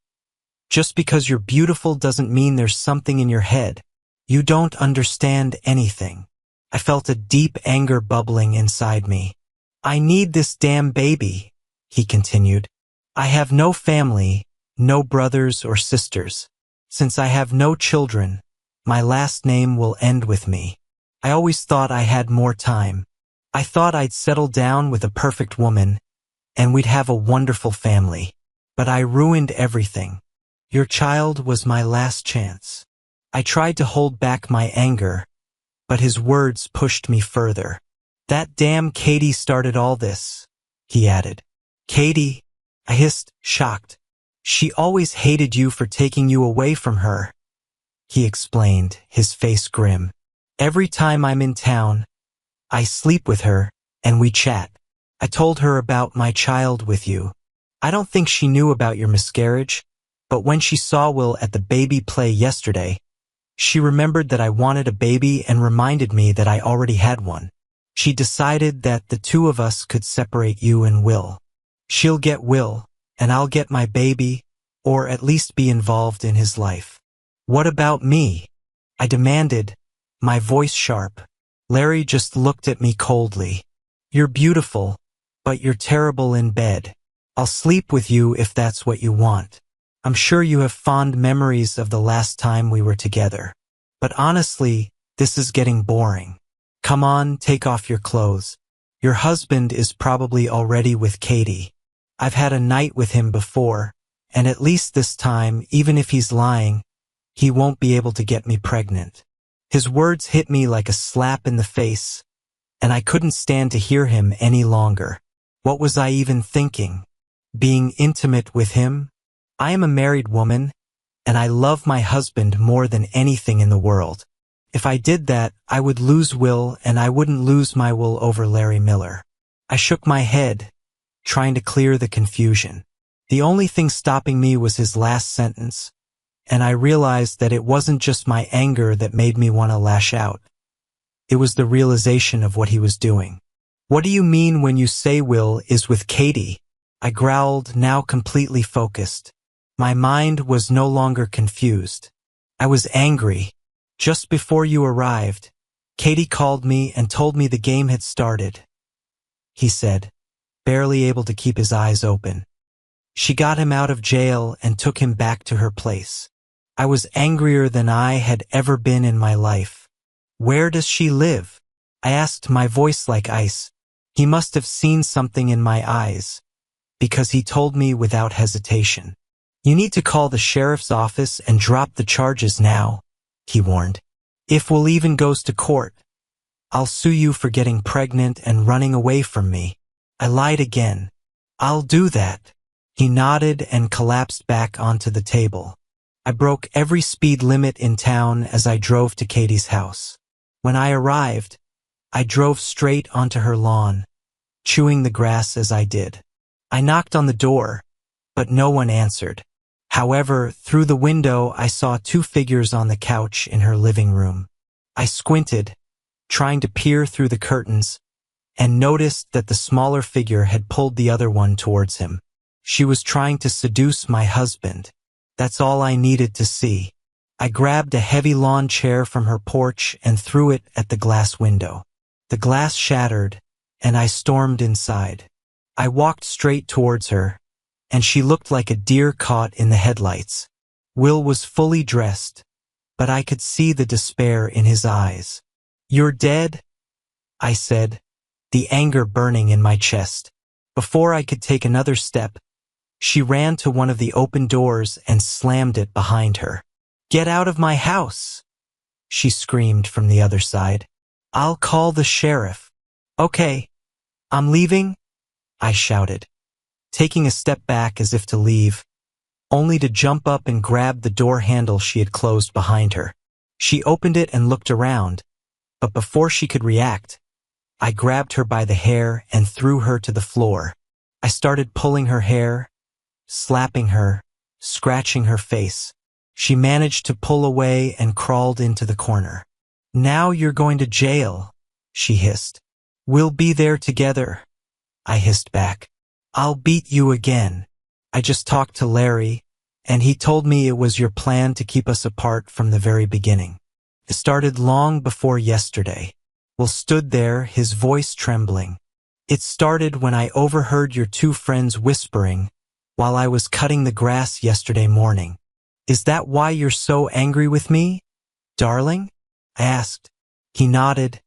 Just because you're beautiful doesn't mean there's something in your head. You don't understand anything. I felt a deep anger bubbling inside me. I need this damn baby, he continued. I have no family, no brothers or sisters. Since I have no children, my last name will end with me. I always thought I had more time. I thought I'd settle down with a perfect woman, and we'd have a wonderful family. But I ruined everything. Your child was my last chance. I tried to hold back my anger, but his words pushed me further. That damn Katie started all this, he added. Katie, I hissed, shocked. She always hated you for taking you away from her, he explained, his face grim. Every time I'm in town, I sleep with her, and we chat. I told her about my child with you. I don't think she knew about your miscarriage, but when she saw Will at the baby play yesterday, she remembered that I wanted a baby and reminded me that I already had one. She decided that the two of us could separate you and Will. She'll get Will, and I'll get my baby, or at least be involved in his life. What about me? I demanded, my voice sharp. Larry just looked at me coldly. You're beautiful, but you're terrible in bed. I'll sleep with you if that's what you want. I'm sure you have fond memories of the last time we were together. But honestly, this is getting boring. Come on, take off your clothes. Your husband is probably already with Katie. I've had a night with him before, and at least this time, even if he's lying, he won't be able to get me pregnant. His words hit me like a slap in the face, and I couldn't stand to hear him any longer. What was I even thinking? Being intimate with him? I am a married woman, and I love my husband more than anything in the world. If I did that, I would lose Will, and I wouldn't lose my Will over Larry Miller. I shook my head, trying to clear the confusion. The only thing stopping me was his last sentence, and I realized that it wasn't just my anger that made me want to lash out. It was the realization of what he was doing. What do you mean when you say Will is with Katie? I growled, now completely focused. My mind was no longer confused. I was angry. Just before you arrived, Katie called me and told me the game had started, he said, barely able to keep his eyes open. She got him out of jail and took him back to her place. I was angrier than I had ever been in my life. Where does she live? I asked, my voice like ice. He must have seen something in my eyes, because he told me without hesitation. You need to call the sheriff's office and drop the charges now, he warned. If Will even goes to court, I'll sue you for getting pregnant and running away from me. I lied again. I'll do that. He nodded and collapsed back onto the table. I broke every speed limit in town as I drove to Katie's house. When I arrived, I drove straight onto her lawn, chewing the grass as I did. I knocked on the door, but no one answered. However, through the window, I saw two figures on the couch in her living room. I squinted, trying to peer through the curtains, and noticed that the smaller figure had pulled the other one towards him. She was trying to seduce my husband. That's all I needed to see. I grabbed a heavy lawn chair from her porch and threw it at the glass window. The glass shattered, and I stormed inside. I walked straight towards her, and she looked like a deer caught in the headlights. Will was fully dressed, but I could see the despair in his eyes. "You're dead?" I said, the anger burning in my chest. Before I could take another step, she ran to one of the open doors and slammed it behind her. "Get out of my house!" she screamed from the other side. "I'll call the sheriff." "Okay, I'm leaving," I shouted, taking a step back as if to leave, only to jump up and grab the door handle she had closed behind her. She opened it and looked around, but before she could react, I grabbed her by the hair and threw her to the floor. I started pulling her hair, slapping her, scratching her face. She managed to pull away and crawled into the corner. "Now you're going to jail," she hissed. "We'll be there together," I hissed back. "I'll beat you again. I just talked to Larry, and he told me it was your plan to keep us apart from the very beginning. It started long before yesterday." Will stood there, his voice trembling. "It started when I overheard your two friends whispering while I was cutting the grass yesterday morning. Is that why you're so angry with me, darling?" I asked. He nodded,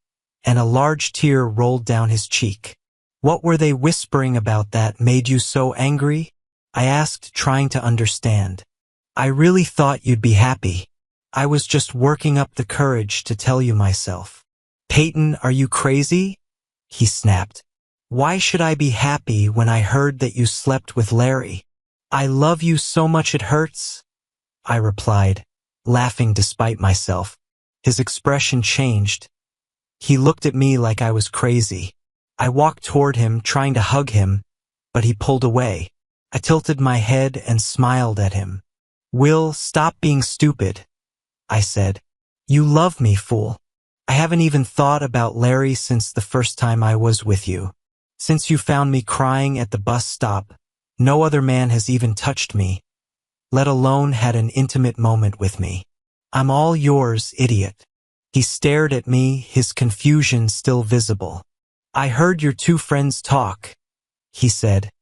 and a large tear rolled down his cheek. "What were they whispering about that made you so angry?" I asked, trying to understand. "I really thought you'd be happy. I was just working up the courage to tell you myself." "Peyton, are you crazy?" he snapped. "Why should I be happy when I heard that you slept with Larry?" "I love you so much it hurts," I replied, laughing despite myself. His expression changed. He looked at me like I was crazy. I walked toward him, trying to hug him, but he pulled away. I tilted my head and smiled at him. "Will, stop being stupid," I said. "You love me, fool. I haven't even thought about Larry since the first time I was with you. Since you found me crying at the bus stop, no other man has even touched me, let alone had an intimate moment with me. I'm all yours, idiot." He stared at me, his confusion still visible. "I heard your two friends talk," he said,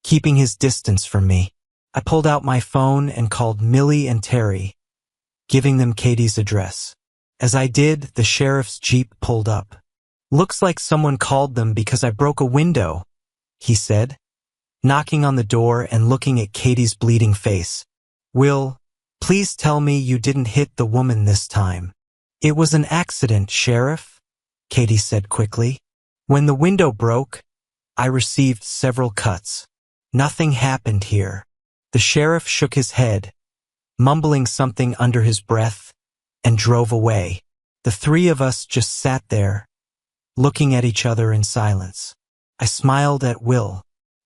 keeping his distance from me. I pulled out my phone and called Millie and Terry, giving them Katie's address. As I did, the sheriff's jeep pulled up. "Looks like someone called them because I broke a window," he said, knocking on the door and looking at Katie's bleeding face. "Will, please tell me you didn't hit the woman this time." "It was an accident, Sheriff," Katie said quickly. "When the window broke, I received several cuts. Nothing happened here." The sheriff shook his head, mumbling something under his breath, and drove away. The three of us just sat there, looking at each other in silence. I smiled at Will.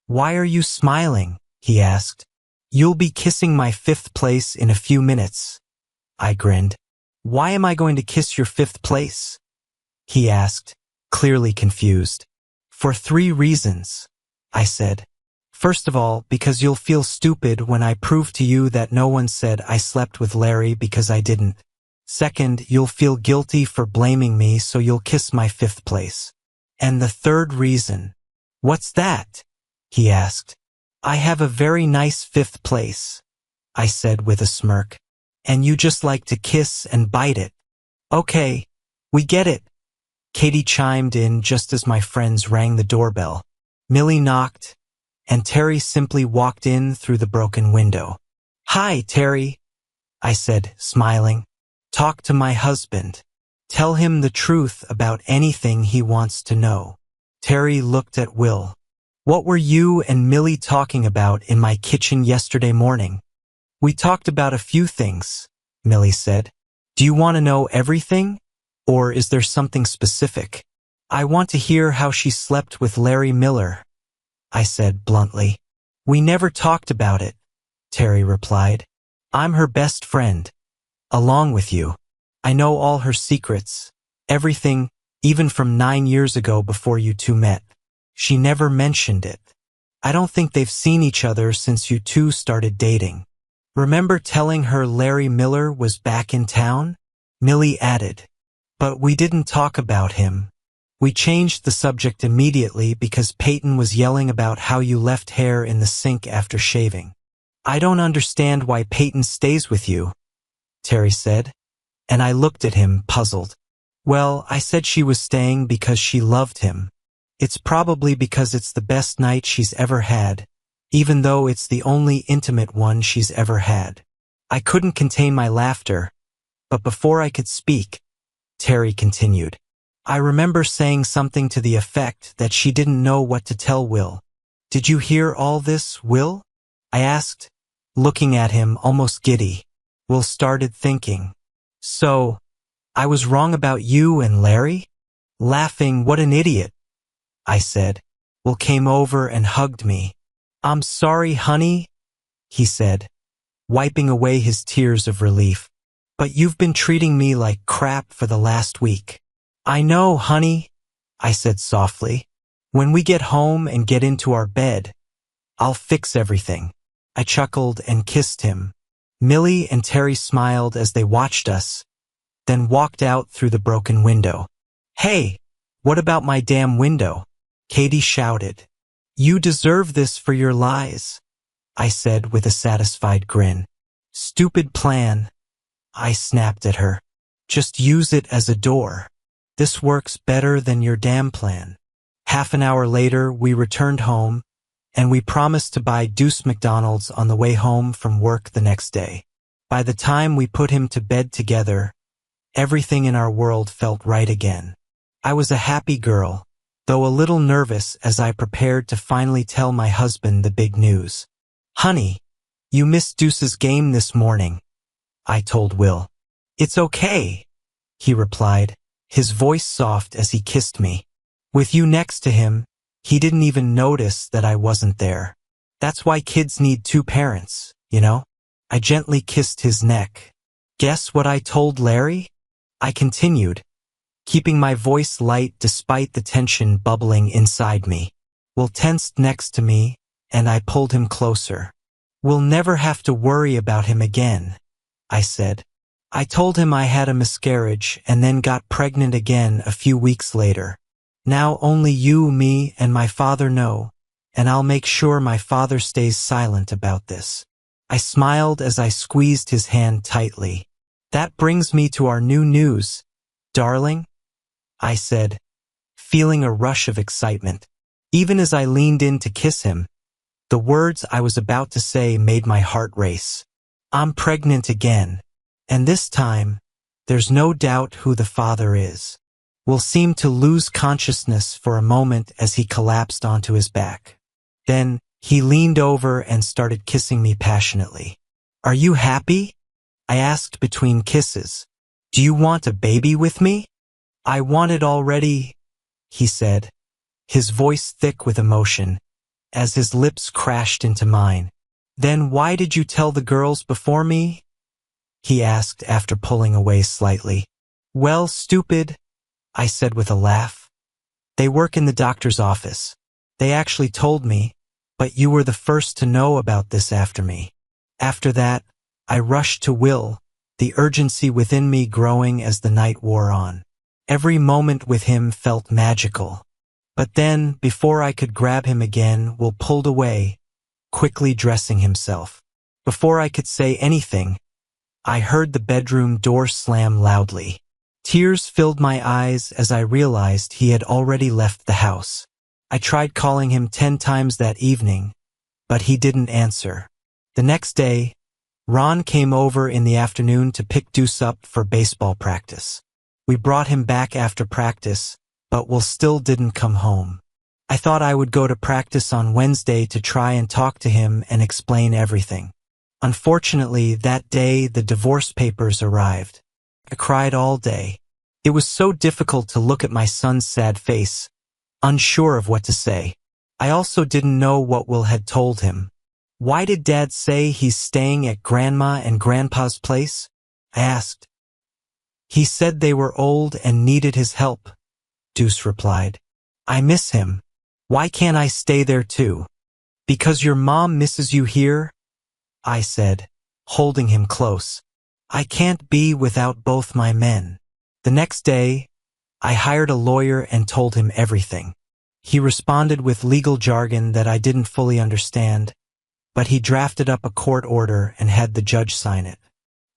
"Why are you smiling?" he asked. "You'll be kissing my fifth place in a few minutes." I grinned. "Why am I going to kiss your fifth place?" he asked, clearly confused. "For 3 reasons, I said. "First of all, because you'll feel stupid when I prove to you that no one said I slept with Larry because I didn't. Second, you'll feel guilty for blaming me, so you'll kiss my fifth place. And the third reason." "What's that?" he asked. "I have a very nice fifth place," I said with a smirk. "And you just like to kiss and bite it." "Okay, we get it," Katie chimed in just as my friends rang the doorbell. Millie knocked, and Terry simply walked in through the broken window. "Hi, Terry," I said, smiling. "Talk to my husband. Tell him the truth about anything he wants to know." Terry looked at Will. "What were you and Millie talking about in my kitchen yesterday morning?" "We talked about a few things," Millie said. "Do you want to know everything? Or is there something specific?" "I want to hear how she slept with Larry Miller," I said bluntly. "We never talked about it," Terry replied. I'm her best friend, along with you. I know all her secrets, everything, even from 9 years ago before you two met. She never mentioned it. I don't think they've seen each other since you two started dating. Remember telling her Larry Miller was back in town? Millie added. But we didn't talk about him. We changed the subject immediately because Peyton was yelling about how you left hair in the sink after shaving. I don't understand why Peyton stays with you, Terry said, and I looked at him, puzzled. Well, I said she was staying because she loved him. It's probably because it's the best night she's ever had, even though it's the only intimate one she's ever had. I couldn't contain my laughter, but before I could speak, Terry continued. I remember saying something to the effect that she didn't know what to tell Will. Did you hear all this, Will? I asked, looking at him almost giddy. Will started thinking. So, I was wrong about you and Larry? Laughing, what an idiot, I said. Will came over and hugged me. I'm sorry, honey, he said, wiping away his tears of relief. But you've been treating me like crap for the last week. I know, honey, I said softly. When we get home and get into our bed, I'll fix everything. I chuckled and kissed him. Millie and Terry smiled as they watched us, then walked out through the broken window. Hey, what about my damn window? Katie shouted. You deserve this for your lies, I said with a satisfied grin. Stupid plan, I snapped at her. Just use it as a door. This works better than your damn plan. Half an hour later, we returned home, and we promised to buy Deuce McDonald's on the way home from work the next day. By the time we put him to bed together, everything in our world felt right again. I was a happy girl, though a little nervous as I prepared to finally tell my husband the big news. Honey, you missed Deuce's game this morning, I told Will. It's okay, he replied, his voice soft as he kissed me. With you next to him, he didn't even notice that I wasn't there. That's why kids need two parents, you know? I gently kissed his neck. Guess what I told Larry? I continued, keeping my voice light despite the tension bubbling inside me. Will tensed next to me, and I pulled him closer. We'll never have to worry about him again, I said. I told him I had a miscarriage and then got pregnant again a few weeks later. Now only you, me, and my father know, and I'll make sure my father stays silent about this. I smiled as I squeezed his hand tightly. That brings me to our new news, darling, I said, feeling a rush of excitement. Even as I leaned in to kiss him, the words I was about to say made my heart race. I'm pregnant again, and this time, there's no doubt who the father is. Will seemed to lose consciousness for a moment as he collapsed onto his back. Then, he leaned over and started kissing me passionately. Are you happy? I asked between kisses. Do you want a baby with me? I want it already, he said, his voice thick with emotion, as his lips crashed into mine. Then why did you tell the girls before me? He asked after pulling away slightly. Well, stupid, I said with a laugh. They work in the doctor's office. They actually told me, but you were the first to know about this after me. After that, I rushed to Will, the urgency within me growing as the night wore on. Every moment with him felt magical. But then, before I could grab him again, Will pulled away, quickly dressing himself. Before I could say anything, I heard the bedroom door slam loudly. Tears filled my eyes as I realized he had already left the house. I tried calling him 10 times that evening, but he didn't answer. The next day, Ron came over in the afternoon to pick Deuce up for baseball practice. We brought him back after practice, but Will still didn't come home. I thought I would go to practice on Wednesday to try and talk to him and explain everything. Unfortunately, that day the divorce papers arrived. I cried all day. It was so difficult to look at my son's sad face, unsure of what to say. I also didn't know what Will had told him. Why did Dad say he's staying at Grandma and Grandpa's place? I asked. He said they were old and needed his help, Deuce replied. I miss him. Why can't I stay there too? Because your mom misses you here, I said, holding him close. I can't be without both my men. The next day, I hired a lawyer and told him everything. He responded with legal jargon that I didn't fully understand, but he drafted up a court order and had the judge sign it.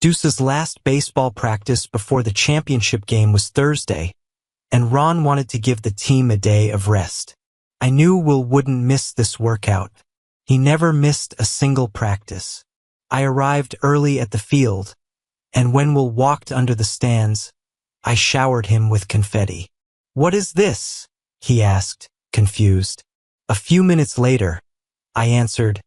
Deuce's last baseball practice before the championship game was Thursday, and Ron wanted to give the team a day of rest. I knew Will wouldn't miss this workout. He never missed a single practice. I arrived early at the field, and when Will walked under the stands, I showered him with confetti. What is this? He asked, confused. A few minutes later, I answered,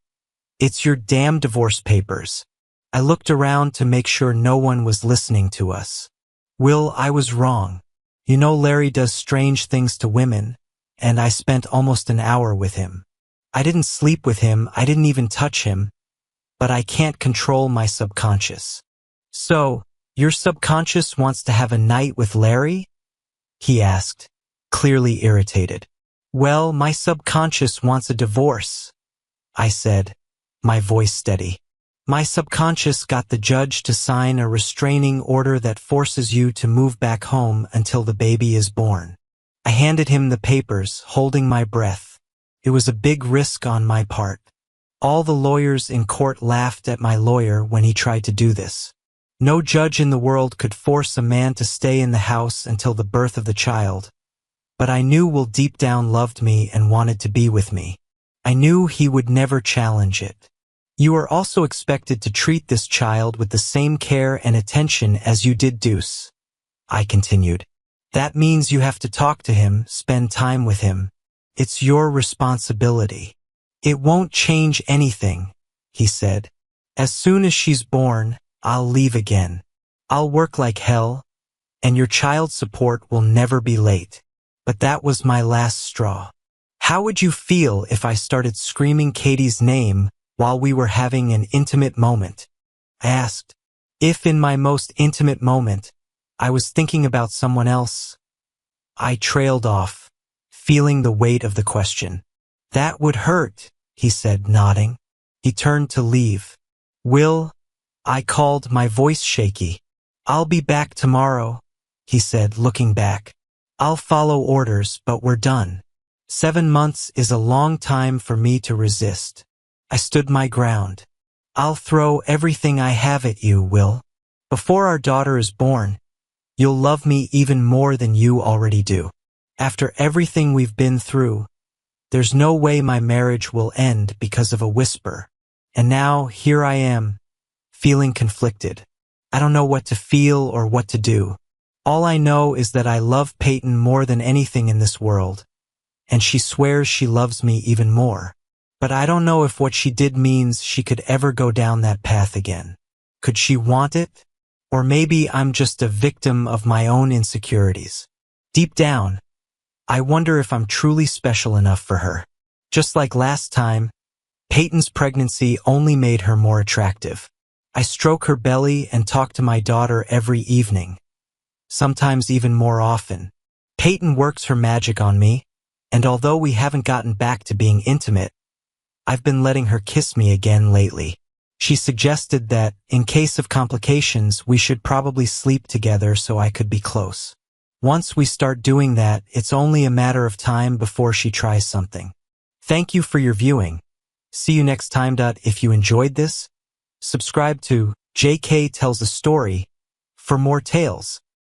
It's your damn divorce papers. I looked around to make sure no one was listening to us. Will, I was wrong. You know Larry does strange things to women, and I spent almost an hour with him. I didn't sleep with him, I didn't even touch him, but I can't control my subconscious. So, your subconscious wants to have a night with Larry? He asked, clearly irritated. Well, my subconscious wants a divorce, I said, my voice steady. My subconscious got the judge to sign a restraining order that forces you to move back home until the baby is born. I handed him the papers, holding my breath. It was a big risk on my part. All the lawyers in court laughed at my lawyer when he tried to do this. No judge in the world could force a man to stay in the house until the birth of the child. But I knew Will deep down loved me and wanted to be with me. I knew he would never challenge it. You are also expected to treat this child with the same care and attention as you did Deuce, I continued. That means you have to talk to him, spend time with him. It's your responsibility. It won't change anything, he said. As soon as she's born, I'll leave again. I'll work like hell, and your child support will never be late. But that was my last straw. How would you feel if I started screaming Katie's name while we were having an intimate moment? I asked. If in my most intimate moment, I was thinking about someone else, I trailed off, feeling the weight of the question. That would hurt, he said, nodding. He turned to leave. Will, I called, my voice shaky. I'll be back tomorrow, he said, looking back. I'll follow orders, but we're done. 7 months is a long time for me to resist. I stood my ground. I'll throw everything I have at you, Will. Before our daughter is born, you'll love me even more than you already do. After everything we've been through, there's no way my marriage will end because of a whisper. And now, here I am, feeling conflicted. I don't know what to feel or what to do. All I know is that I love Peyton more than anything in this world, and she swears she loves me even more. But I don't know if what she did means she could ever go down that path again. Could she want it? Or maybe I'm just a victim of my own insecurities. Deep down, I wonder if I'm truly special enough for her. Just like last time, Peyton's pregnancy only made her more attractive. I stroke her belly and talk to my daughter every evening, sometimes even more often. Peyton works her magic on me, and although we haven't gotten back to being intimate, I've been letting her kiss me again lately. She suggested that, in case of complications, we should probably sleep together so I could be close. Once we start doing that, it's only a matter of time before she tries something. Thank you for your viewing. See you next time. If you enjoyed this, subscribe to JK Tells a Story for more tales.